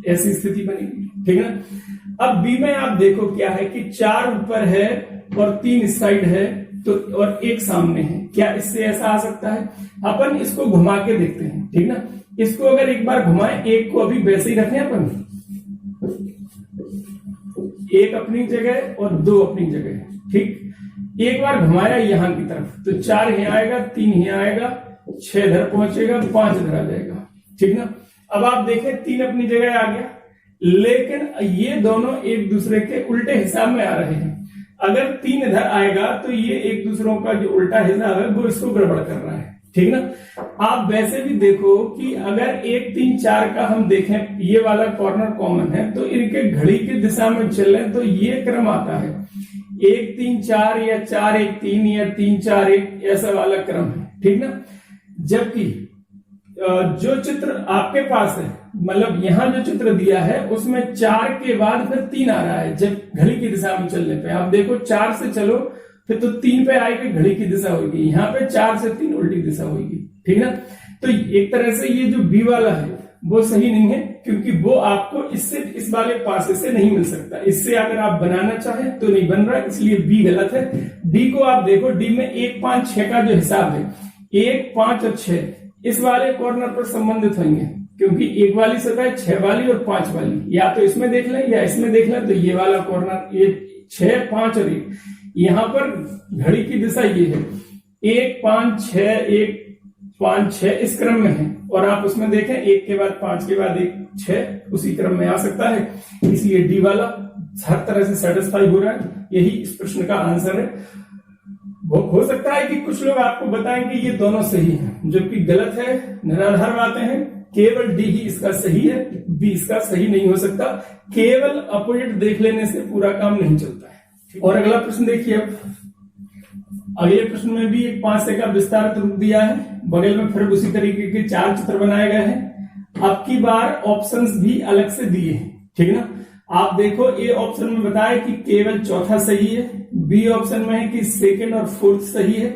ऐसी स्थिति बनेगी, ठीक है ना। अब बी में आप देखो क्या है कि 4 ऊपर है और 3 इस साइड है, तो और 1 सामने है, क्या इससे ऐसा आ सकता है? अपन इसको घुमा के देखते हैं, ठीक ना। इसको अगर एक बार घुमाएं, 1 को अभी वैसे ही रखें अपन, 1 अपनी जगह और 2 अपनी जगह, ठीक। एक बार घुमाया यहां की तरफ तो 4 यहां आएगा, 3 यहां आएगा, 6 इधर पहुंचेगा, 5 इधर आ जाएगा, ठीक ना। अब आप देखें 3 अपनी जगह आ गया, लेकिन ये दोनों एक दूसरे के उल्टे हिसाब में आ रहे हैं। अगर 3 इधर आएगा तो ये एक दूसरों का जो उल्टा हिसाब है वो इसको गड़बड़ कर रहा है, ठीक ना। आप वैसे भी देखो कि अगर 1, 3, 4 का हम देखें, ये वाला कॉर्नर कॉमन है, तो इनके घड़ी की दिशा में चलें तो ये क्रम आता है 1, 3, 4 या 4, 1, 3 या 3, 4, 1, ऐसा वाला क्रम है, ठीक ना। जबकि जो चित्र आपके पास है, मतलब यहां जो चित्र दिया है उसमें 4 के बाद फिर 3 आ रहा है, जब घड़ी की दिशा में चलने पे आप देखो 4 से चलो फिर तो 3 पे आएगी, घड़ी की दिशा होगी, यहाँ पे 4 से 3 उल्टी दिशा होगी, ठीक है ना। तो एक तरह से ये जो बी वाला है वो सही नहीं है, क्योंकि वो आपको इससे इस वाले पासे से नहीं मिल सकता, इससे अगर आप बनाना चाहें तो नहीं बन रहा, इसलिए बी गलत है। डी को आप देखो, डी में 1, 5, 6 का जो हिसाब है, 1, 5 और 6 इस वाले कॉर्नर पर संबंधित होंगे, क्योंकि 1 वाली सतह 6 वाली और 5 वाली, या तो इसमें देख लें या इसमें देख लें, तो ये वाला कॉर्नर, ये 6, 5 और 1, यहां पर घड़ी की दिशा ये है, 1 5 6 1 5 6 इस क्रम में है, और आप उसमें देखें 1 के बाद 5 के बाद 1 6 उसी क्रम में आ सकता है, इसलिए डी वाला हर तरह से सेटिस्फाई हो रहा है। यही इस प्रश्न का आंसर है। हो सकता है कि कुछ लोग आपको बताएं कि ये दोनों सही हैं, जो कि गलत है, निराधार बातें हैं। केवल डी ही इसका सही है, बी इसका सही नहीं हो सकता। केवल अपोजिट देख लेने से पूरा काम नहीं चलता है। और अगला प्रश्न देखिए, अब अगले प्रश्न में भी एक 5 से का विस्तारित रूप दिया है, बगल में फिर उसी तरीके के 4 चित्र बनाए गए हैं। अब की बार ऑप्शंस भी अलग से दिए हैं, ठीक है ना। आप देखो, ए ऑप्शन में बताया कि केवल चौथा सही है, बी ऑप्शन में है कि सेकंड और फोर्थ सही है,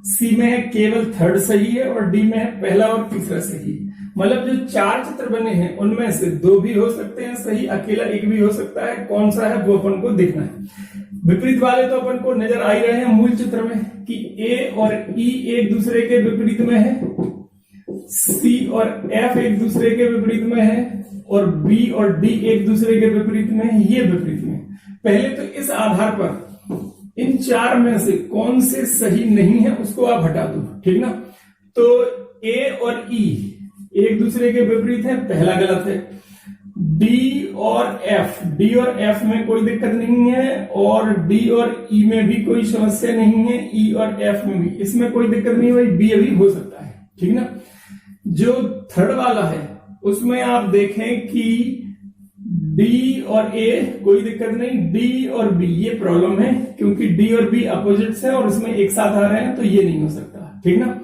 सी में है केवल थर्ड सही है, और डी में है पहला और तीसरा सही है। मतलब जो 4 चित्र बने हैं उनमें से 2 भी हो सकते हैं सही, अकेला एक भी हो सकता है। कौन सा है वो अपन को देखना है। विपरीत वाले तो अपन को नजर आ ही रहे हैं मूल चित्र में कि ए और ई एक दूसरे के विपरीत में है, सी और एफ एक दूसरे के विपरीत में है, और बी और डी एक दूसरे के विपरीत में है, ये विपरीत में। पहले तो इस आधार पर इन 4 में से कौन से सही नहीं है उसको आप हटा दो, ठीक ना। तो ए और ई एक दूसरे के विपरीत है, पहला गलत है। डी और एफ में कोई दिक्कत नहीं है, और डी और ई में भी कोई समस्या नहीं है, ई और एफ में भी इसमें कोई दिक्कत नहीं है, भाई बी अभी हो सकता है, ठीक ना। जो थर्ड वाला है उसमें आप देखें कि डी और ए कोई दिक्कत नहीं, डी और बी ये प्रॉब्लम है, क्योंकि डी और बी अपोजिट्स है और इसमें एक साथ आ रहे हैं, तो ये नहीं हो सकता, ठीक ना।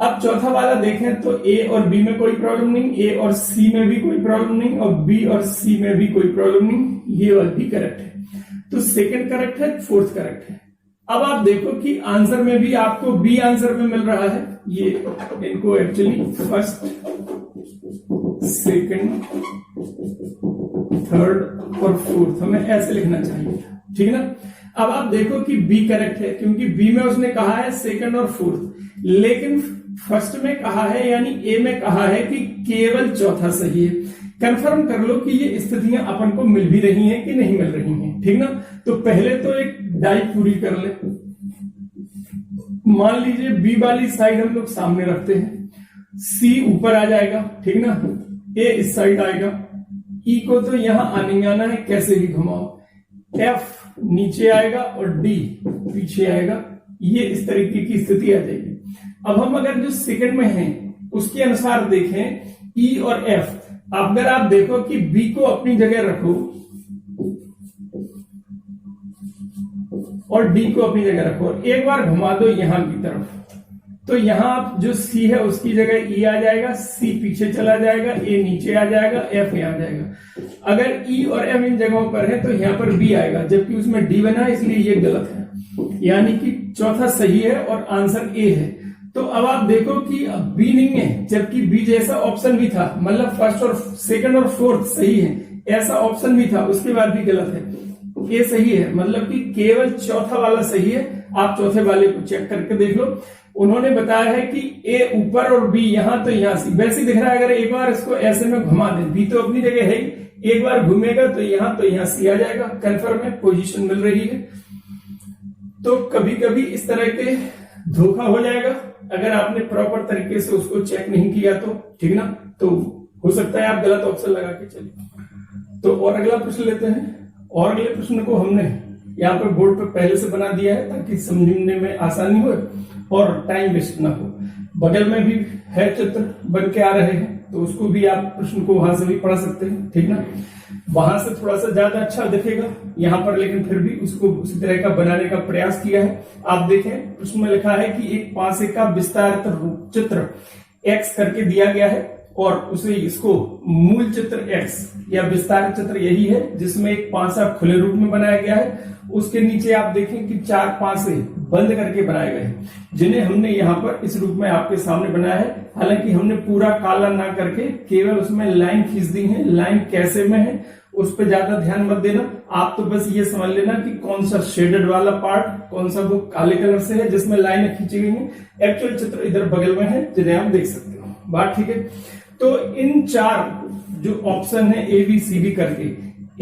अब चौथा वाला देखें तो ए और बी में कोई प्रॉब्लम नहीं, ए और सी में भी कोई प्रॉब्लम नहीं, और बी और सी में भी कोई प्रॉब्लम नहीं, ये वाला भी करेक्ट है। तो सेकंड करेक्ट है, फोर्थ करेक्ट है। अब आप देखो कि आंसर में भी आपको बी आंसर में मिल रहा है। ये इनको एक्चुअली फर्स्ट, सेकंड, थर्ड और फोर्थ हमें ऐसे लिखना चाहिए था, ठीक है ना। अब आप देखो कि बी करेक्ट है, क्योंकि बी में उसने कहा है सेकंड और फोर्थ, लेकिन फर्स्ट में कहा है यानी ए में कहा है कि केवल चौथा सही है। कंफर्म कर लो कि ये स्थितियां अपन को मिल भी रही हैं कि नहीं मिल रही हैं, ठीक ना। तो पहले तो एक डाई पूरी कर ले। मान लीजिए बी वाली साइड हम लोग सामने रखते हैं, सी ऊपर आ जाएगा, ठीक ना, ए इस साइड आएगा, ई को तो यहां आने आना है, कैसे भी घुमाओ, एफ नीचे आएगा और डी पीछे आएगा, ये इस तरीके की स्थिति आ जाएगी। अब हम अगर जो सेकंड में हैं उसके अनुसार देखें, ई और एफ, अगर आप देखो कि बी को अपनी जगह रखो और डी को अपनी जगह रखो, एक बार घुमा दो यहां की तरफ, तो यहां जो सी है उसकी जगह ई आ जाएगा, सी पीछे चला जाएगा, ए नीचे आ जाएगा, एफ यहां आ जाएगा। अगर ई और एफ इन जगहों पर है तो यहां पर बी आएगा, जबकि उसमें डी बना है, इसलिए ये गलत है, यानी कि चौथा सही है और आंसर ए है। तो अब आप देखो कि अब बी नहीं है, जबकि बी जैसा ऑप्शन भी था, मतलब फर्स्ट और सेकंड और फोर्थ सही है, ऐसा ऑप्शन भी था, उसके बाद भी गलत है। ये सही है, मतलब कि केवल चौथा वाला सही है। आप चौथे वाले को चेक करके देख लो। उन्होंने बताया है कि ए ऊपर और बी यहां, तो यहां सी वैसे दिख रहा है। अगर एक बार इसको ऐसे में घुमा दे, बी तो अपनी जगह है ही, एक बार घूमेगा तो यहां सी आ जाएगा, कंफर्म है, पोजीशन मिल रही है। तो कभी कभी इस तरह के धोखा हो जाएगा अगर आपने प्रॉपर तरीके से उसको चेक नहीं किया तो, ठीक ना। तो हो सकता है आप गलत ऑप्शन लगा के चलिए। तो और अगला प्रश्न लेते हैं। और अगले प्रश्न को हमने यहाँ पर बोर्ड पर पहले से बना दिया है ताकि समझने में आसानी हो और टाइम वेस्ट ना हो। बगल में भी है चित्र बन के आ रहे हैं, तो उसको भी आप प्रश्न को वहां से भी पढ़ सकते हैं, ठीक ना। वहां से थोड़ा सा ज्यादा अच्छा दिखेगा यहाँ पर, लेकिन फिर भी उसको उसी तरह का बनाने का प्रयास किया है। आप देखें प्रश्न में लिखा है कि एक पासे का विस्तारित चित्र एक्स करके दिया गया है, और उसे इसको मूल चित्र एक्स या विस्तारित चित्र यही है जिसमें एक पासा खुले रूप में बनाया गया है। उसके नीचे आप देखें कि 4 पासे बंद करके बनाए गए हैं, जिन्हें हमने यहाँ पर इस रूप में आपके सामने बनाया है। हालांकि हमने पूरा काला ना करके केवल उसमें लाइन खींच दी है। लाइन कैसे में है उस पर ज्यादा ध्यान मत देना, आप तो बस ये समझ लेना कि कौन सा शेडेड वाला पार्ट, कौन सा वो काले कलर से है जिसमें लाइनें खींची गई हैं। एक्चुअल चित्र इधर बगल में है जिन्हें आप देख सकते हो। बात ठीक है। तो इन 4 जो ऑप्शन है ए बी सी डी करके,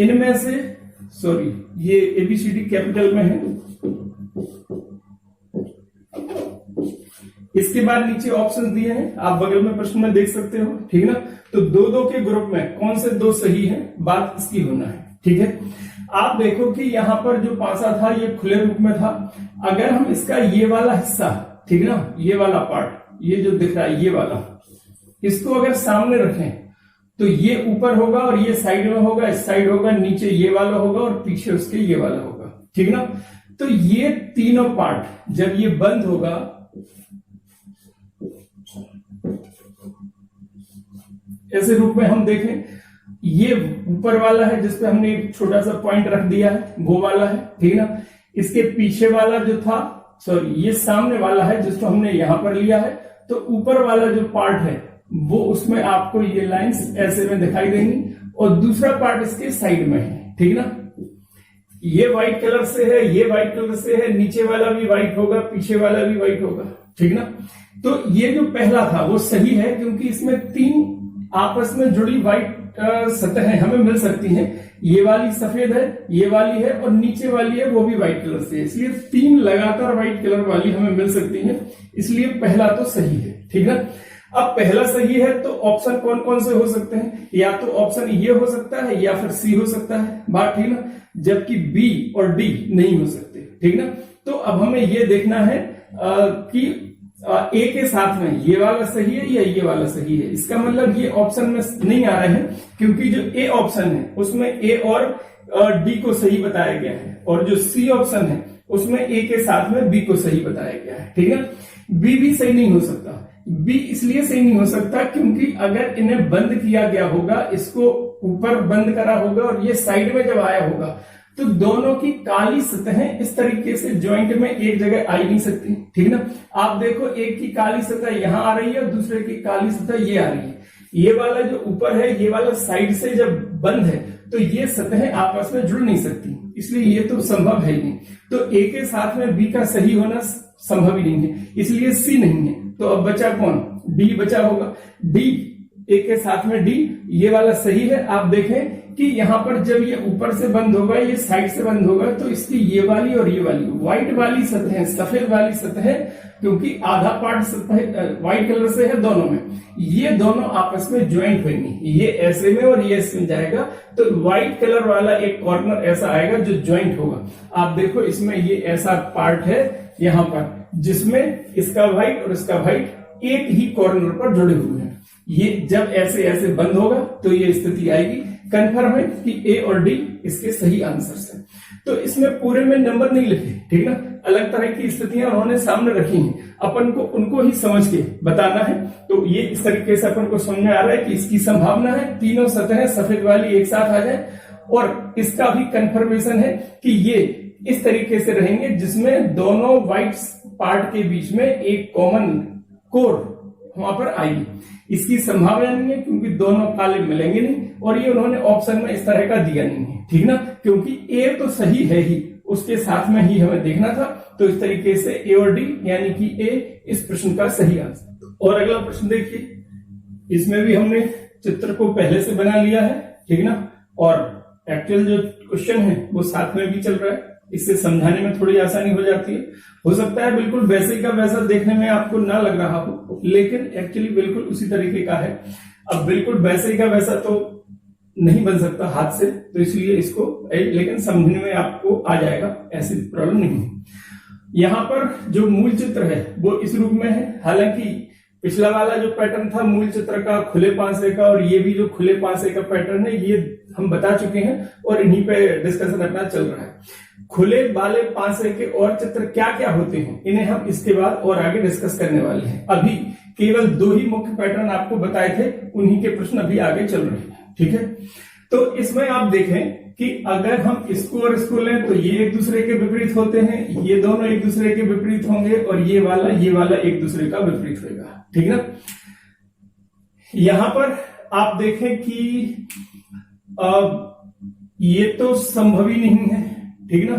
इनमें से ये A B C D capital में है, इसके बाद नीचे ऑप्शन दिए हैं, आप बगल में प्रश्न में देख सकते हो, ठीक है ना। तो 2-2 के ग्रुप में कौन से 2 सही है, बात इसकी होना है, ठीक है। आप देखो कि यहां पर जो पासा था ये खुले रूप में था। अगर हम इसका ये वाला हिस्सा, ठीक है ना, ये वाला पार्ट, ये जो दिख रहा है ये वाला, इसको अगर सामने रखें तो ये ऊपर होगा और ये साइड में होगा, इस साइड होगा, नीचे ये वाला होगा और पीछे उसके ये वाला होगा, ठीक ना। तो ये तीनों पार्ट जब ये बंद होगा, ऐसे रूप में हम देखें, ये ऊपर वाला है जिसपे हमने एक छोटा सा पॉइंट रख दिया है, वो वाला है, ठीक ना। इसके पीछे वाला जो था, सॉरी ये सामने वाला है जिसको हमने यहां पर लिया है। तो ऊपर वाला जो पार्ट है वो, उसमें आपको ये लाइंस ऐसे में दिखाई देंगी और दूसरा पार्ट इसके साइड में है, ठीक ना। ये व्हाइट कलर से है, ये व्हाइट कलर से है, नीचे वाला भी व्हाइट होगा, पीछे वाला भी व्हाइट होगा, ठीक ना। तो ये जो पहला था वो सही है क्योंकि इसमें 3 आपस में जुड़ी व्हाइट सतहें हमें मिल सकती हैं। ये वाली सफेद है, ये वाली है और नीचे वाली है वो भी व्हाइट कलर से है, इसलिए 3 लगातार व्हाइट कलर वाली हमें मिल सकती हैं, इसलिए पहला तो सही है, ठीक है। अब पहला सही है तो ऑप्शन कौन कौन से हो सकते हैं, या तो ऑप्शन ये हो सकता है या फिर सी हो सकता है, बात ठीक ना। जबकि बी और डी नहीं हो सकते, ठीक ना। तो अब हमें ये देखना है कि ए के साथ में ये वाला सही है या ये वाला सही है। इसका मतलब ये ऑप्शन में नहीं आ रहे हैं क्योंकि जो ए ऑप्शन है उसमें ए और डी को सही बताया गया है, और जो सी ऑप्शन है उसमें ए के साथ में बी को सही बताया गया है, ठीक है। बी भी सही नहीं हो सकता। बी इसलिए सही नहीं हो सकता क्योंकि अगर इन्हें बंद किया गया होगा, इसको ऊपर बंद करा होगा और ये साइड में जब आया होगा, तो दोनों की काली सतहें इस तरीके से ज्वाइंट में एक जगह आ ही नहीं सकती, ठीक ना। आप देखो, एक की काली सतह यहां आ रही है और दूसरे की काली सतह ये आ रही है। ये वाला जो ऊपर है, ये वाला साइड से जब बंद है तो ये सतहें आपस में जुड़ नहीं सकती, इसलिए ये तो संभव है ही नहीं। तो ए के साथ में बी का सही होना संभव ही नहीं है, इसलिए सी नहीं है। तो अब बचा कौन, डी बचा होगा। डी, ए के साथ में डी, ये वाला सही है। आप देखें कि यहां पर जब ये ऊपर से बंद होगा, ये साइड से बंद होगा, तो इसकी ये वाली और ये वाली व्हाइट वाली सतह, सफेद वाली सतह, क्योंकि आधा पार्ट व्हाइट कलर से है दोनों में, ये दोनों आपस में ज्वाइंट होंगी, ये ऐसे में और ये ऐसे में जाएगा, तो व्हाइट कलर वाला एक कॉर्नर ऐसा आएगा जो ज्वाइंट होगा। आप देखो इसमें ये ऐसा पार्ट है यहां पर जिसमें इसका व्हाइट और इसका व्हाइट एक ही कॉर्नर पर जुड़े हुए हैं। ये जब ऐसे ऐसे बंद होगा तो ये स्थिति आएगी। कंफर्म है कि ए और डी इसके सही आंसर्स हैं। तो इसमें पूरे में नंबर नहीं लिखे, ठीक ना, अलग तरह की स्थितियां उन्होंने सामने रखी हैं, अपन को उनको ही समझ के बताना है। तो ये इस तरीके से अपन को समझ में आ रहा है कि इसकी संभावना है तीनों सतहें सफेद वाली एक साथ आ जाए, और इसका भी कंफर्मेशन है कि ये इस तरीके से रहेंगे जिसमें दोनों व्हाइट पार्ट के बीच में एक कॉमन कोर वहां पर आएगी। इसकी संभावना नहीं है क्योंकि दोनों काले मिलेंगे नहीं, और ये उन्होंने ऑप्शन में इस तरह का दिया नहीं है, ठीक ना, क्योंकि ए तो सही है ही, उसके साथ में ही हमें देखना था। तो इस तरीके से ए और डी यानी कि ए इस प्रश्न का सही आंसर। और अगला प्रश्न देखिए, इसमें भी हमने चित्र को पहले से बना लिया है, ठीक ना, और एक्चुअल जो क्वेश्चन है वो साथ में भी चल रहा है, इससे समझाने में थोड़ी आसानी हो जाती है। हो सकता है बिल्कुल वैसे का वैसा देखने में आपको ना लग रहा हो, लेकिन एक्चुअली बिल्कुल उसी तरीके का है। अब बिल्कुल वैसे का वैसा तो नहीं बन सकता हाथ से, तो इसलिए इसको, लेकिन समझने में आपको आ जाएगा, ऐसी प्रॉब्लम नहीं है। यहां पर जो मूल चित्र है वो इस रूप में है। हालांकि पिछला वाला जो पैटर्न था मूल चित्र का खुले पांसे का, और ये भी जो खुले पांसे का पैटर्न है ये हम बता चुके हैं और इन्हीं पे डिस्कशन अपना चल रहा है। खुले वाले पांसे के और चित्र क्या क्या होते हैं, इन्हें हम इसके बाद और आगे डिस्कस करने वाले हैं। अभी केवल 2 ही मुख्य पैटर्न आपको बताए थे, उन्हीं के प्रश्न अभी आगे चल रहे हैं, ठीक है। तो इसमें आप देखें कि अगर हम इसको और इसको लें तो ये एक दूसरे के विपरीत होते हैं, ये दोनों एक दूसरे के विपरीत होंगे, और ये वाला एक दूसरे का विपरीत होगा, ठीक ना। यहां पर आप देखें कि ये तो संभव ही नहीं है, ठीक ना।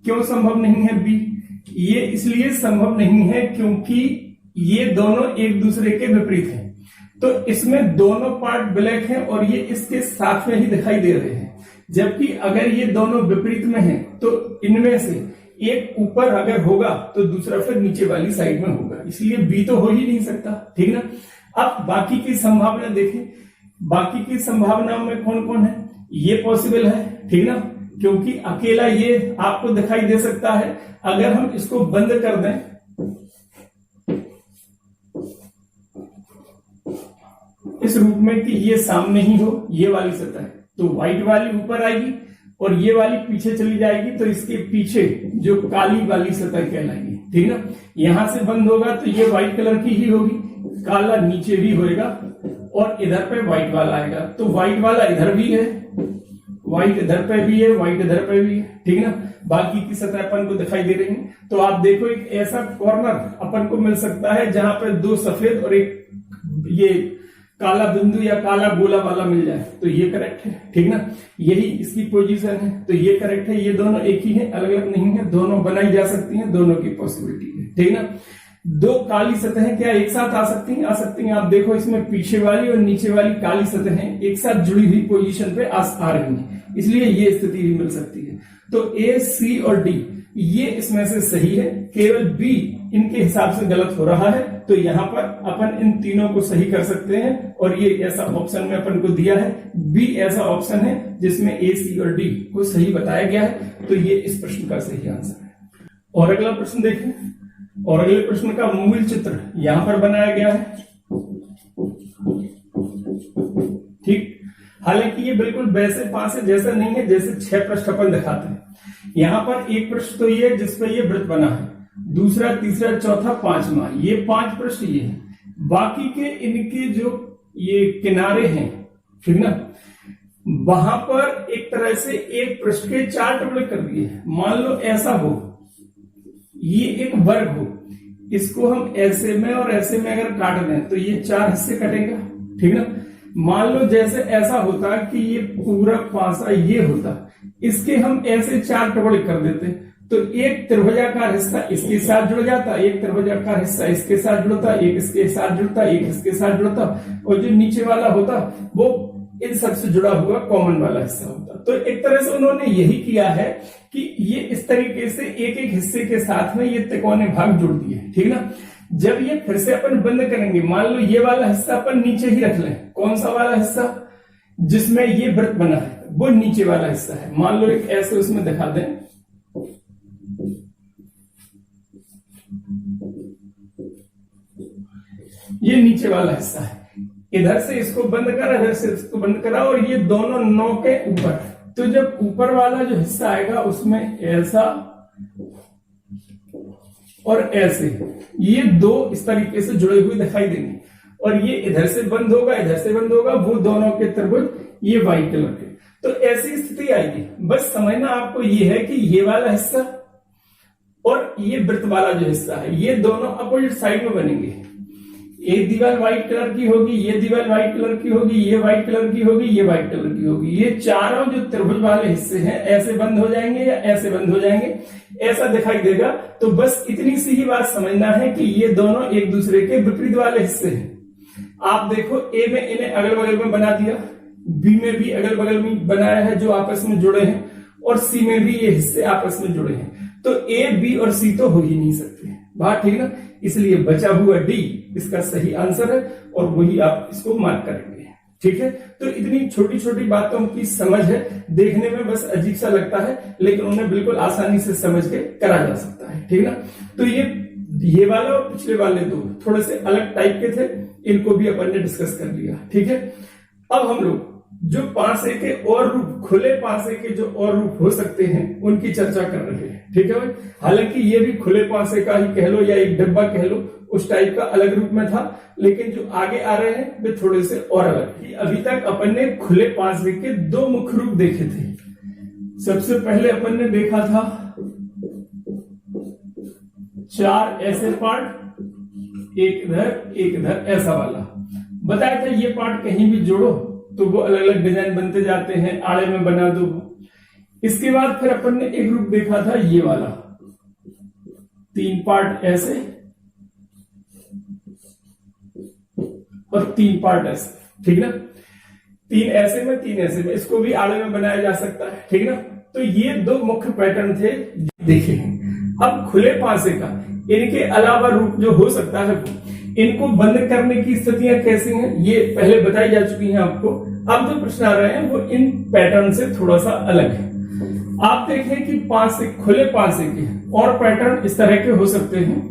क्यों संभव नहीं है बी? ये इसलिए संभव नहीं है क्योंकि ये दोनों एक दूसरे के विपरीत हैं। तो इसमें दोनों पार्ट ब्लैक हैं और ये इसके साथ में ही दिखाई दे रहे हैं, जबकि अगर ये दोनों विपरीत में हैं तो इनमें से एक ऊपर अगर होगा तो दूसरा फिर नीचे वाली साइड में होगा। इसलिए बी तो हो ही नहीं सकता, ठीक ना। अब बाकी की संभावना देखें, बाकी की संभावनाओं में कौन कौन है, ये पॉसिबल है, ठीक ना, क्योंकि अकेला ये आपको दिखाई दे सकता है। अगर हम इसको बंद कर दें, इस रूप में कि ये सामने ही हो ये वाली सतह, तो व्हाइट वाली ऊपर आएगी और ये वाली पीछे चली जाएगी, तो इसके पीछे जो काली वाली सतह कहलाएगी, ठीक ना। यहां से बंद होगा तो ये व्हाइट कलर की ही होगी, काला नीचे भी होएगा और इधर पे व्हाइट वाला आएगा, तो व्हाइट वाला इधर भी है, व्हाइट इधर पे भी है, व्हाइट इधर पे भी है, ठीक ना। बाकी की सतह अपन को दिखाई दे रही है। तो आप देखो एक ऐसा कॉर्नर अपन को मिल सकता है जहां पे दो सफेद और एक ये काला बिंदु या काला गोला वाला मिल जाए, तो ये करेक्ट है, ठीक ना। यही इसकी पोजीशन है, तो ये करेक्ट है। ये दोनों एक ही है, अलग अलग नहीं है, दोनों बनाई जा सकती हैं, दोनों की पॉसिबिलिटी है, ठीक ना। दो काली सतहें क्या एक साथ आ सकती हैं? आ सकती हैं। आप देखो इसमें पीछे वाली और नीचे वाली काली सतहें एक साथ जुड़ी हुई पोजीशन पे आ रही हैं, इसलिए ये स्थिति भी मिल सकती है। तो ए, सी और डी ये इसमें से सही है, केवल बी इनके हिसाब से गलत हो रहा है। तो यहां पर अपन इन तीनों को सही कर सकते हैं और ये ऐसा ऑप्शन में अपन को दिया है, बी ऐसा ऑप्शन है जिसमें ए, सी और डी को सही बताया गया है। तो ये इस प्रश्न का सही आंसर है। और अगला प्रश्न देखें, और अगले प्रश्न का मूल चित्र यहां पर बनाया गया है, ठीक। हालांकि ये बिल्कुल वैसे पासे जैसा नहीं है जैसे 6 पृष्ठ अपन दिखाते हैं। यहां पर एक पृष्ठ तो ये जिसपे ये वृत्त बना है, दूसरा, तीसरा, चौथा, 5वां, ये 5 पृष्ठ ये है। बाकी के इनके जो ये किनारे हैं, ठीक ना, वहां पर एक तरह से एक पृष्ठ के 4 टुकड़े कर दिए। मान लो ऐसा हो, ये एक वर्ग हो, इसको हम ऐसे में और ऐसे में अगर काट दें तो ये 4 हिस्से कटेगा, ठीक ना। मान लो जैसे ऐसा होता कि ये पूरा पासा ये होता, इसके हम ऐसे 4 टुकड़े कर देते तो एक त्रिभुजाकार हिस्सा इसके साथ जुड़ जाता, एक त्रिभुजाकार हिस्सा इसके साथ जुड़ता, एक इसके साथ जुड़ता, एक इसके साथ जुड़ता, और जो नीचे वाला होता वो इन सबसे जुड़ा हुआ कॉमन वाला हिस्सा होता। तो एक तरह से उन्होंने यही किया है कि ये इस तरीके से एक एक हिस्से के साथ में ये तिकोने भाग जुड़ दिए, ठीक ना। जब ये फिर से अपन बंद करेंगे, मान लो ये वाला हिस्सा अपन नीचे ही रख लें, कौन सा वाला हिस्सा जिसमें ये वृत्त बना है वो नीचे वाला हिस्सा है। मान लो एक ऐसे उसमें दिखा दें, ये नीचे वाला हिस्सा है, इधर से इसको बंद करा, इधर से इसको बंद करा, और ये दोनों 9 के ऊपर। तो जब ऊपर वाला जो हिस्सा आएगा उसमें ऐसा और ऐसे ये दो इस तरीके से जुड़े हुए दिखाई देंगे, और ये इधर से बंद होगा, इधर से बंद होगा, वो दोनों के त्रिभुज ये व्हाइट कलर के। तो ऐसी स्थिति आएगी। बस समझना आपको ये है कि ये वाला हिस्सा और ये वृत्त वाला जो हिस्सा है ये दोनों अपोजिट साइड में बनेंगे। एक दीवार व्हाइट कलर की होगी, ये दीवार व्हाइट कलर की होगी, ये व्हाइट कलर की होगी, ये व्हाइट कलर की होगी। ये चारों जो त्रिभुज वाले हिस्से हैं ऐसे बंद हो जाएंगे या ऐसे बंद हो जाएंगे, ऐसा दिखाई देगा। तो बस इतनी सी ही बात समझना है कि ये दोनों एक दूसरे के विपरीत वाले हिस्से हैं। आप देखो ए में इन्हें अगल बगल में बना दिया, बी में भी अगल बगल में बनाया है जो आपस में जुड़े हैं, और सी में भी ये हिस्से आपस में जुड़े हैं। तो ए, बी और सी तो हो ही नहीं सकते, बात ठीक ना। इसलिए बचा हुआ डी इसका सही आंसर है और वही आप इसको मार्क करेंगे, ठीक है। तो इतनी छोटी छोटी बातों की समझ है, देखने में बस अजीब सा लगता है लेकिन उन्हें बिल्कुल आसानी से समझ के करा जा सकता है, ठीक ना। तो ये वाला और पिछले वाले दो थोड़े से अलग टाइप के थे, इनको भी अपन ने डिस्कस कर लिया, ठीक है। अब हम लोग जो पासे के और रूप, खुले पासे के जो और रूप हो सकते हैं उनकी चर्चा कर रहे हैं, ठीक है भाई। हालांकि ये भी खुले पासे का ही कह लो या एक डब्बा कह लो, उस टाइप का अलग रूप में था, लेकिन जो आगे आ रहे हैं वे थोड़े से और अलग। अभी तक अपन ने खुले पासे के 2 मुख्य रूप देखे थे। सबसे पहले अपन ने देखा था 4 ऐसे पार्ट, एक इधर ऐसा वाला। बताया था ये पार्ट कहीं भी जोड़ो तो वो अलग अलग डिजाइन बनते जाते हैं, आड़े में बना दो। इसके बाद फिर अपन ने एक रूप देखा था ये वाला, 3 पार्ट ऐसे और 3 पार्ट ऐसे, ठीक ना। 3 ऐसे में 3 ऐसे में, इसको भी आड़े में बनाया जा सकता है, ठीक ना। तो ये 2 मुख्य पैटर्न थे देखे। अब खुले पासे का इनके अलावा रूप जो हो सकता है, इनको बंद करने की स्थितियां कैसी हैं ये पहले बताई जा चुकी हैं आपको। अब जो प्रश्न आ रहे हैं वो इन पैटर्न से थोड़ा सा अलग है। आप देखें कि 5 से खुले 5 से के और पैटर्न इस तरह के हो सकते हैं।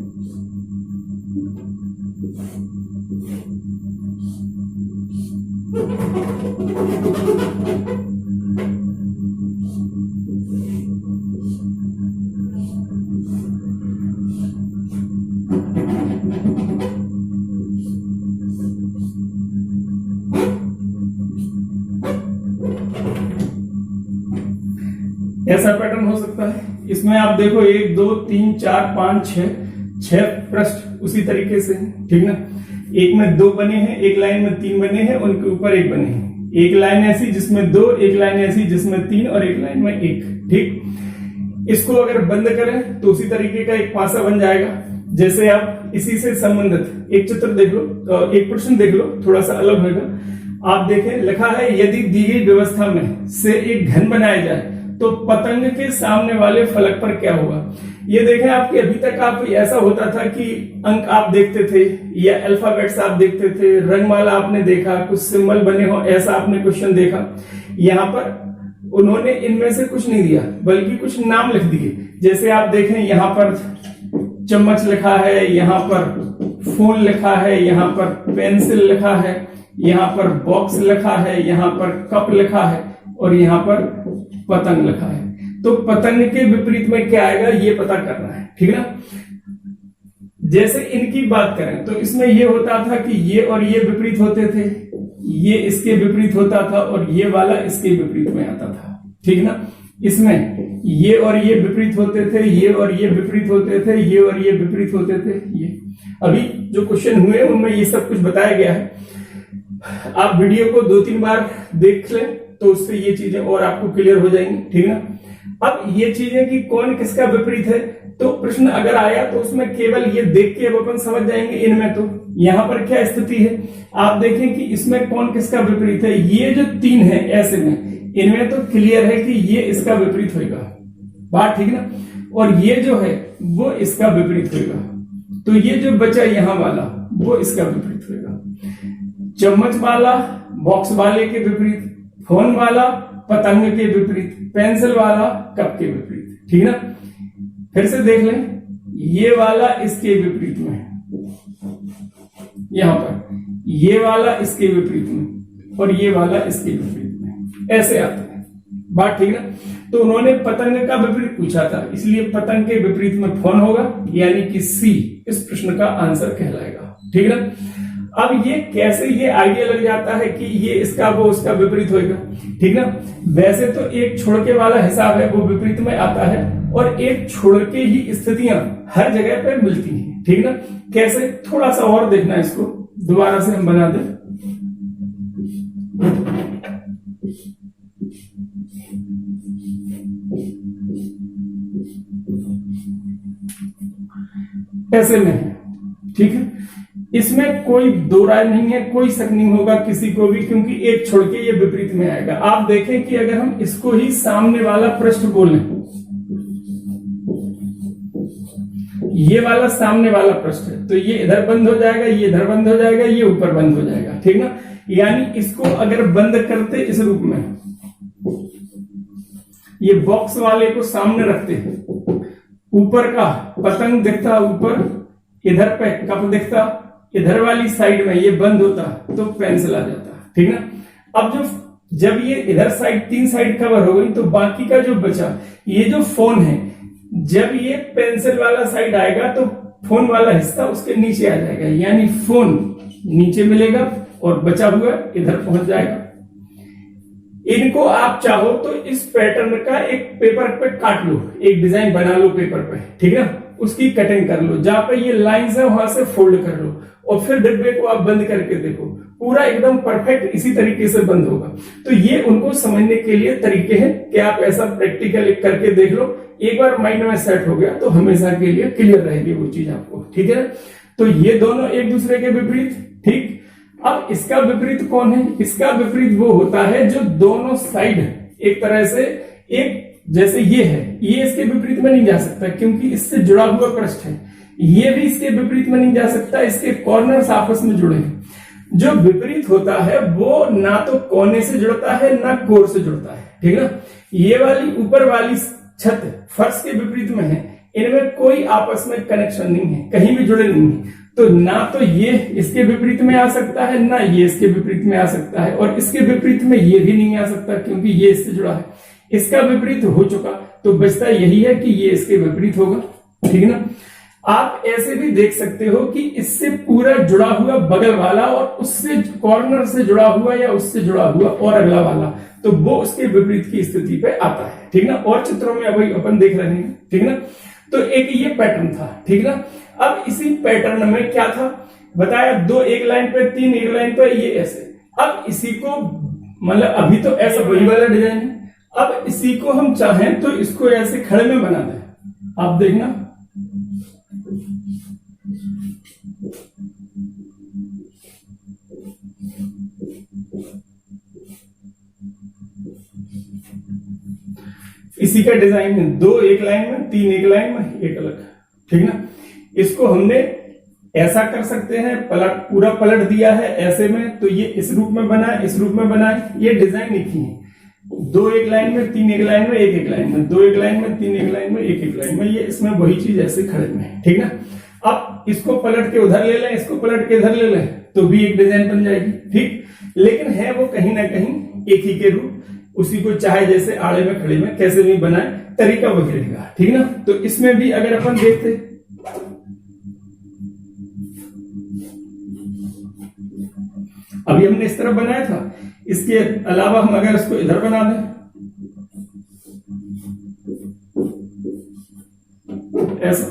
ऐसा पैटर्न हो सकता है। इसमें आप देखो 1 2 3 4 5 6 पृष्ठ उसी तरीके से, ठीक ना। एक में 2 बने हैं, एक लाइन में 3 बने हैं, उनके ऊपर 1 बने हैं। एक लाइन ऐसी जिसमें 2, एक लाइन ऐसी जिसमें 3 और एक लाइन में 1, ठीक। इसको अगर बंद करें तो उसी तरीके का एक पासा बन जाएगा। जैसे आप इसी से संबंधित एक चित्र देख लो, एक प्रश्न देख लो, थोड़ा सा अलग होगा। आप देखें, लिखा है यदि दी गई व्यवस्था में से एक घन बनाया जाए तो पतंग के सामने वाले फलक पर क्या होगा। ये देखें, आपके अभी तक आप ऐसा होता था कि अंक आप देखते थे या अल्फाबेट्स आप देखते थे, रंगमाला आपने देखा, कुछ सिंबल बने हो, ऐसा आपने क्वेश्चन देखा। यहाँ पर उन्होंने इनमें से कुछ नहीं दिया बल्कि कुछ नाम लिख दिए। जैसे आप देखें, यहाँ पर चम्मच लिखा है, यहाँ पर फोन लिखा है, यहाँ पर पेंसिल लिखा है, यहाँ पर बॉक्स लिखा है, यहाँ पर कप लिखा है और यहाँ पर पतंग लिखा है। तो पतंग के विपरीत में क्या आएगा ये पता करना है, ठीक है ना। जैसे इनकी बात करें तो इसमें ये होता था कि ये और ये विपरीत होते थे, ये इसके विपरीत होता था और ये वाला इसके विपरीत में आता था, ठीक ना। इसमें ये और ये विपरीत होते थे, ये और ये विपरीत होते थे, ये और ये विपरीत होते थे। ये अभी जो क्वेश्चन हुए उनमें ये सब कुछ बताया गया है। आप वीडियो को 2-3 बार देख लें तो उससे ये चीजें और आपको क्लियर हो जाएंगी, ठीक ना। अब ये चीजें कि कौन किसका विपरीत है, तो प्रश्न अगर आया तो उसमें केवल ये देख के अब अपन समझ जाएंगे इनमें तो यहां पर क्या स्थिति है। आप देखें कि इसमें कौन किसका विपरीत है। ये जो 3 है ऐसे में, इनमें तो क्लियर है कि ये इसका विपरीत होगा, बात ठीक ना। और ये जो है वो इसका विपरीत होगा। तो ये जो बचा यहां वाला वो इसका विपरीत होगा। चम्मच वाला बॉक्स वाले के विपरीत, फोन वाला पतंग के विपरीत, पेंसिल वाला कप के विपरीत, ठीक ना। फिर से देख लें, ये वाला इसके विपरीत में, यहां पर ये वाला इसके विपरीत में और ये वाला इसके विपरीत में, ऐसे आते हैं, बात ठीक ना। तो उन्होंने पतंग का विपरीत पूछा था, इसलिए पतंग के विपरीत में फोन होगा, यानी कि सी इस प्रश्न का आंसर कहलाएगा, ठीक ना। अब ये कैसे ये आइडिया लग जाता है कि ये इसका वो उसका विपरीत होगा, ठीक ना। वैसे तो एक छोड़ के वाला हिसाब है वो विपरीत में आता है और एक छोड़ के ही स्थितियां हर जगह पर मिलती हैं, ठीक ना। कैसे, थोड़ा सा और देखना, इसको दोबारा से हम बना दें। ऐसे में है, ठीक है। इसमें कोई दो राय नहीं है, कोई शक नहीं होगा किसी को भी, क्योंकि एक छोड़ के ये विपरीत में आएगा। आप देखें कि अगर हम इसको ही सामने वाला पृष्ठ बोलें, ये वाला सामने वाला पृष्ठ है, तो ये इधर बंद हो जाएगा, ये इधर बंद हो जाएगा, ये ऊपर बंद हो जाएगा, ठीक ना। यानी इसको अगर बंद करते इस रूप में, ये बॉक्स वाले को सामने रखते, ऊपर का पतंग दिखता ऊपर, इधर पे कप दिखता, इधर वाली साइड में ये बंद होता तो पेंसिल आ जाता, ठीक ना। अब जब ये इधर साइड 3 साइड कवर हो गई तो बाकी का जो बचा, ये जो फोन है, जब ये पेंसिल वाला साइड आएगा तो फोन वाला हिस्सा उसके नीचे आ जाएगा, यानी फोन नीचे मिलेगा और बचा हुआ इधर पहुंच जाएगा। इनको आप चाहो तो इस पैटर्न का एक पेपर पे काट लो, एक डिजाइन बना लो पेपर पे, ठीक है ना। उसकी कटिंग कर लो, जहां पे ये लाइंस है वहां से फोल्ड कर लो और फिर डिब्बे को आप बंद करके देखो, पूरा एकदम परफेक्ट इसी तरीके से बंद होगा। तो ये उनको समझने के लिए तरीके हैं कि आप ऐसा प्रैक्टिकल करके देख लो, एक बार माइंड में सेट हो गया तो हमेशा के लिए क्लियर रहेगी वो चीज आपको, ठीक है। तो ये दोनों एक दूसरे के विपरीत, ठीक। अब इसका विपरीत कौन है, इसका विपरीत वो होता है जो दोनों साइड एक तरह से, एक जैसे ये है, ये इसके विपरीत में नहीं जा सकता क्योंकि इससे जुड़ा हुआ पृष्ठ है। ये भी इसके विपरीत में नहीं जा सकता, इसके कॉर्नर्स आपस में जुड़े हैं। जो विपरीत होता है वो ना तो कोने से जुड़ता है ना कोर से जुड़ता है, ठीक ना। ये वाली ऊपर वाली छत फर्श के विपरीत में है, इनमें कोई आपस में कनेक्शन नहीं है, कहीं भी जुड़े नहीं है। तो ना तो ये इसके विपरीत में आ सकता है, ना ये इसके विपरीत में आ सकता है, और इसके विपरीत में ये भी नहीं आ सकता क्योंकि ये इससे जुड़ा है। इसका विपरीत हो चुका, तो बचता यही है कि ये इसके विपरीत होगा, ठीक ना। आप ऐसे भी देख सकते हो कि इससे पूरा जुड़ा हुआ बगल वाला और उससे कॉर्नर से जुड़ा हुआ या उससे जुड़ा हुआ और अगला वाला, तो वो उसके विपरीत की स्थिति पे आता है, ठीक ना। और चित्रों में अभी अपन देख रहे हैं, ठीक ना। तो एक ये पैटर्न था, ठीक ना। अब इसी पैटर्न में क्या था बताया, 2 एक लाइन पे, 3 एक लाइन पे, ये ऐसे। अब इसी को मतलब अभी तो ऐसा वही वाला डिजाइन है, अब इसी को हम चाहें तो इसको ऐसे खड़े में बना दें। आप देखना, इसी का डिजाइन है, 2 एक लाइन में, 3 एक लाइन में, एक अलग, ठीक ना। इसको हमने ऐसा कर सकते हैं, पूरा पलट दिया है ऐसे में, तो ये इस रूप में बना है, इस रूप में बना है। ये डिजाइन लिखी है, 2 एक लाइन में, 3 एक लाइन में, 1 एक लाइन में, 2 एक लाइन में, 3 एक लाइन में, 1 एक लाइन में, ये इसमें वही चीज ऐसे खड़े में है, ठीक ना। अब इसको पलट के उधर ले लें, इसको पलट के इधर ले लें, तो भी एक डिजाइन बन जाएगी, ठीक। लेकिन है वो कहीं ना कहीं एक ही के रूप, उसी को चाहे जैसे आड़े में खड़े में कैसे भी बनाए, तरीका वही रहेगा, ठीक ना। तो इसमें भी अगर अपन देखते, अभी हमने इस तरह बनाया था, इसके अलावा हम अगर इसको इधर बना दें, ऐसा,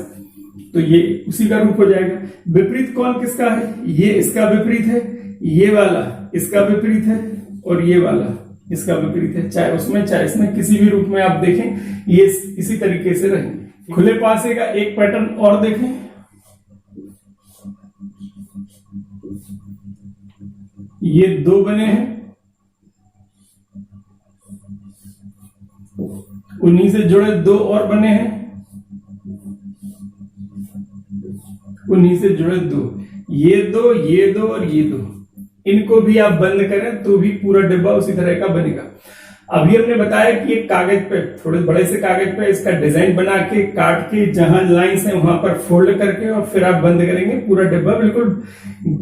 तो ये उसी का रूप हो जाएगा। विपरीत कौन किसका है, ये इसका विपरीत है, ये वाला इसका विपरीत है, और ये वाला इसका विपरीत है। चाहे उसमें चाहे इसमें, किसी भी रूप में आप देखें, ये इसी तरीके से रहेंगे। खुले पासे का एक पैटर्न और देखें, ये 2 बने हैं, उन्हीं से जुड़े 2 और बने हैं, उन्हीं से जुड़े 2, ये 2, ये 2 और ये 2, इनको भी आप बंद करें तो भी पूरा डिब्बा उसी तरह का बनेगा। अभी हमने बताया कि एक कागज पे, थोड़े बड़े से कागज पे इसका डिजाइन बना के, काट के, जहां लाइंस है वहां पर फोल्ड करके, और फिर आप बंद करेंगे, पूरा डिब्बा बिल्कुल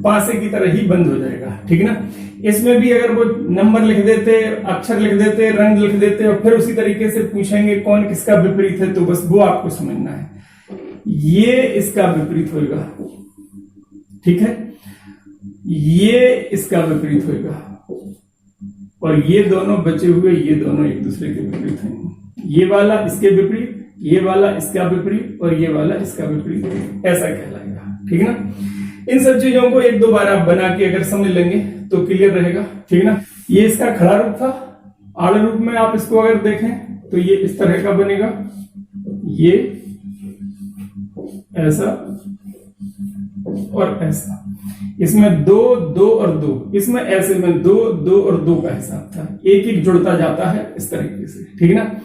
पासे की तरह ही बंद हो जाएगा, ठीक ना। इसमें भी अगर वो नंबर लिख देते, अक्षर लिख देते, रंग लिख देते, और फिर उसी तरीके से पूछेंगे कौन किसका विपरीत है, तो बस वो आपको समझना है, ये इसका विपरीत होगा, ठीक है, ये इसका विपरीत होगा, और ये दोनों बचे हुए, ये दोनों एक दूसरे के विपरीत हैं। ये वाला इसके विपरीत, ये वाला इसका विपरीत, और ये वाला इसका विपरीत, ऐसा कहलाएगा, ठीक है ना। इन सब चीजों को 1-2 बार आप बना के अगर समझ लेंगे तो क्लियर रहेगा, ठीक है ना। ये इसका खड़ा रूप था। आड़े रूप में आप इसको अगर देखें तो ये इस तरह का बनेगा, ये ऐसा और ऐसा। इसमें 2, 2 और 2, इसमें ऐसे में 2, 2 और 2 का हिसाब था, एक एक जुड़ता जाता है इस तरीके से, ठीक है ना।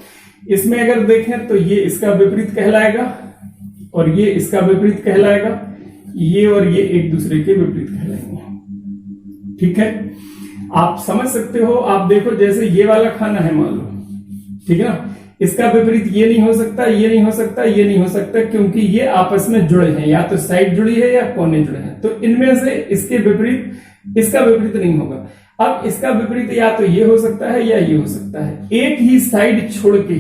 इसमें अगर देखें तो ये इसका विपरीत कहलाएगा, और ये इसका विपरीत कहलाएगा, ये और ये एक दूसरे के विपरीत कहलाएंगे, ठीक है। आप समझ सकते हो, आप देखो जैसे ये वाला खाना है मान लो, ठीक है ना, इसका विपरीत ये नहीं हो सकता, ये नहीं हो सकता, ये नहीं हो सकता, क्योंकि ये आपस में जुड़े हैं, या तो साइड जुड़ी है या कोने जुड़े हैं, तो इनमें से इसके विपरीत इसका विपरीत नहीं होगा। अब इसका विपरीत या तो ये हो सकता है या ये हो सकता है, एक ही साइड छोड़ के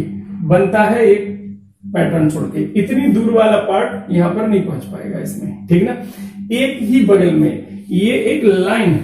बनता है, एक पैटर्न छोड़ के, इतनी दूर वाला पार्ट यहां पर नहीं पहुंच पाएगा इसमें, ठीक ना। एक ही बगल में ये एक लाइन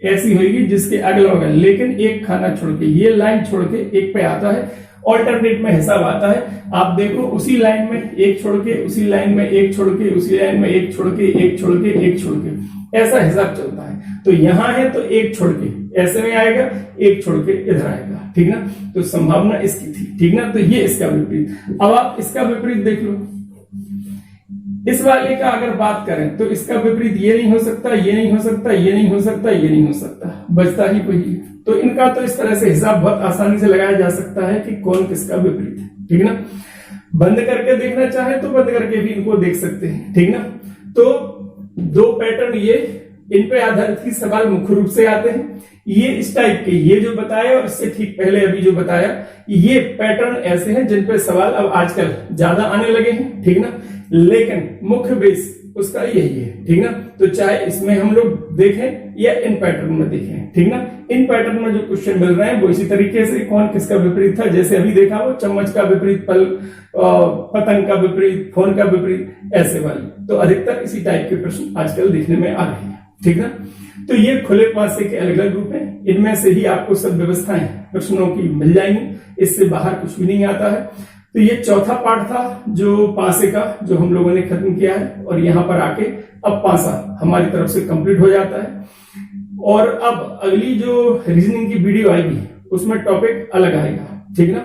ऐसी होगी जिसके अगला बगल, लेकिन एक खाना छोड़ के, ये लाइन छोड़ के एक पे आता है, ऑल्टरनेट में हिसाब आता है। आप देखो उसी लाइन में एक छोड़ के, उसी लाइन में एक छोड़ के, उसी लाइन में एक छोड़ के, एक छोड़ के, एक छोड़ के, ऐसा हिसाब चलता है। तो यहां है तो एक छोड़ के ऐसे में आएगा, एक छोड़ के इधर आएगा, ठीक ना। तो संभावना इसकी थी, ठीक ना। तो ये इसका विपरीत। अब आप इसका विपरीत देख लो, इस वाले का अगर बात करें तो इसका विपरीत ये नहीं हो सकता, ये नहीं हो सकता, ये नहीं हो सकता, ये नहीं हो सकता, बचता ही कोई है। तो इनका तो इस तरह से हिसाब बहुत आसानी से लगाया जा सकता है कि कौन किसका विपरीत है, ठीक है ना। बंद करके देखना चाहे तो बंद करके भी इनको देख सकते हैं, ठीक ना। तो 2 पैटर्न ये, इन पे आधारित ही सवाल मुख्य रूप से आते हैं। ये इस टाइप के, ये जो बताया और इससे ठीक पहले अभी जो बताया, ये पैटर्न ऐसे हैं जिन पे सवाल अब आजकल ज्यादा आने लगे हैं, ठीक ना। लेकिन मुख्य बेस उसका यही है, ठीक ना। तो चाहे इसमें हम लोग देखें या इन पैटर्न में देखें, ठीक ना। इन पैटर्न में जो क्वेश्चन मिल रहे हैं वो इसी तरीके से, कौन किसका विपरीत था, जैसे अभी देखा वो चम्मच का विपरीत पतंग का विपरीत, फोन का विपरीत, ऐसे वाले। तो अधिकतर इसी टाइप के प्रश्न आजकल देखने में आ रहे हैं, ठीक ना। तो ये खुले पासे के अलग अलग रूप हैं, इनमें से ही आपको सब व्यवस्थाएं प्रश्नों की मिल जाएंगी, इससे बाहर कुछ भी नहीं आता है। तो ये चौथा पार्ट था जो पासे का, जो हम लोगों ने खत्म किया है, और यहाँ पर आके अब पासा हमारी तरफ से कंप्लीट हो जाता है। और अब अगली जो रीजनिंग की वीडियो आएगी उसमें टॉपिक अलग आएगा, ठीक ना।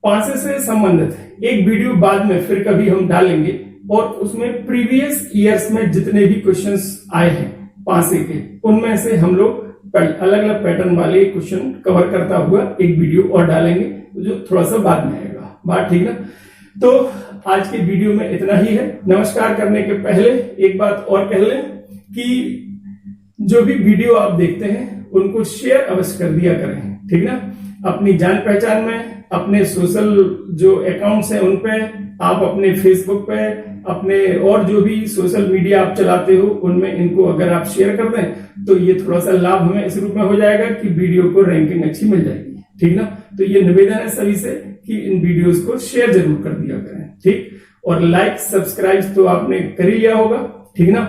पासे से संबंधित एक वीडियो बाद में फिर कभी हम डालेंगे, और उसमें प्रीवियस ईयर्स में जितने भी क्वेश्चंस आए हैं पासे के, उनमें से हम लोग अलग अलग पैटर्न वाले क्वेश्चन कवर करता हुआ एक वीडियो और डालेंगे, जो थोड़ा सा बाद में आएगा बात, ठीक ना। तो आज के वीडियो में इतना ही है। नमस्कार करने के पहले एक बात और कह लें कि जो भी वीडियो आप देखते हैं उनको शेयर अवश्य कर दिया करें, ठीक ना। अपनी जान पहचान में, अपने सोशल जो अकाउंट्स हैं उन पे, आप अपने फेसबुक पे, अपने और जो भी सोशल मीडिया आप चलाते हो उनमें इनको अगर आप शेयर कर दें तो ये थोड़ा सा लाभ हमें इस रूप में हो जाएगा कि वीडियो को रैंकिंग अच्छी मिल जाएगी, ठीक ना। तो ये निवेदन है सभी से कि इन वीडियोस को शेयर जरूर कर दिया करें, ठीक। और लाइक सब्सक्राइब तो आपने कर ही लिया होगा, ठीक ना।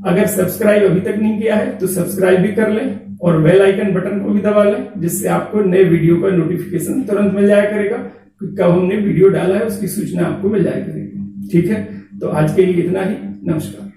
अगर सब्सक्राइब अभी तक नहीं किया है तो सब्सक्राइब भी कर लें और बेल आइकन बटन को भी दबा लें, जिससे आपको नए वीडियो का नोटिफिकेशन तुरंत मिल जाया करेगा। कब हमने वीडियो डाला है उसकी सूचना आपको मिल जाया करेगी, ठीक है। तो आज के लिए इतना ही, नमस्कार।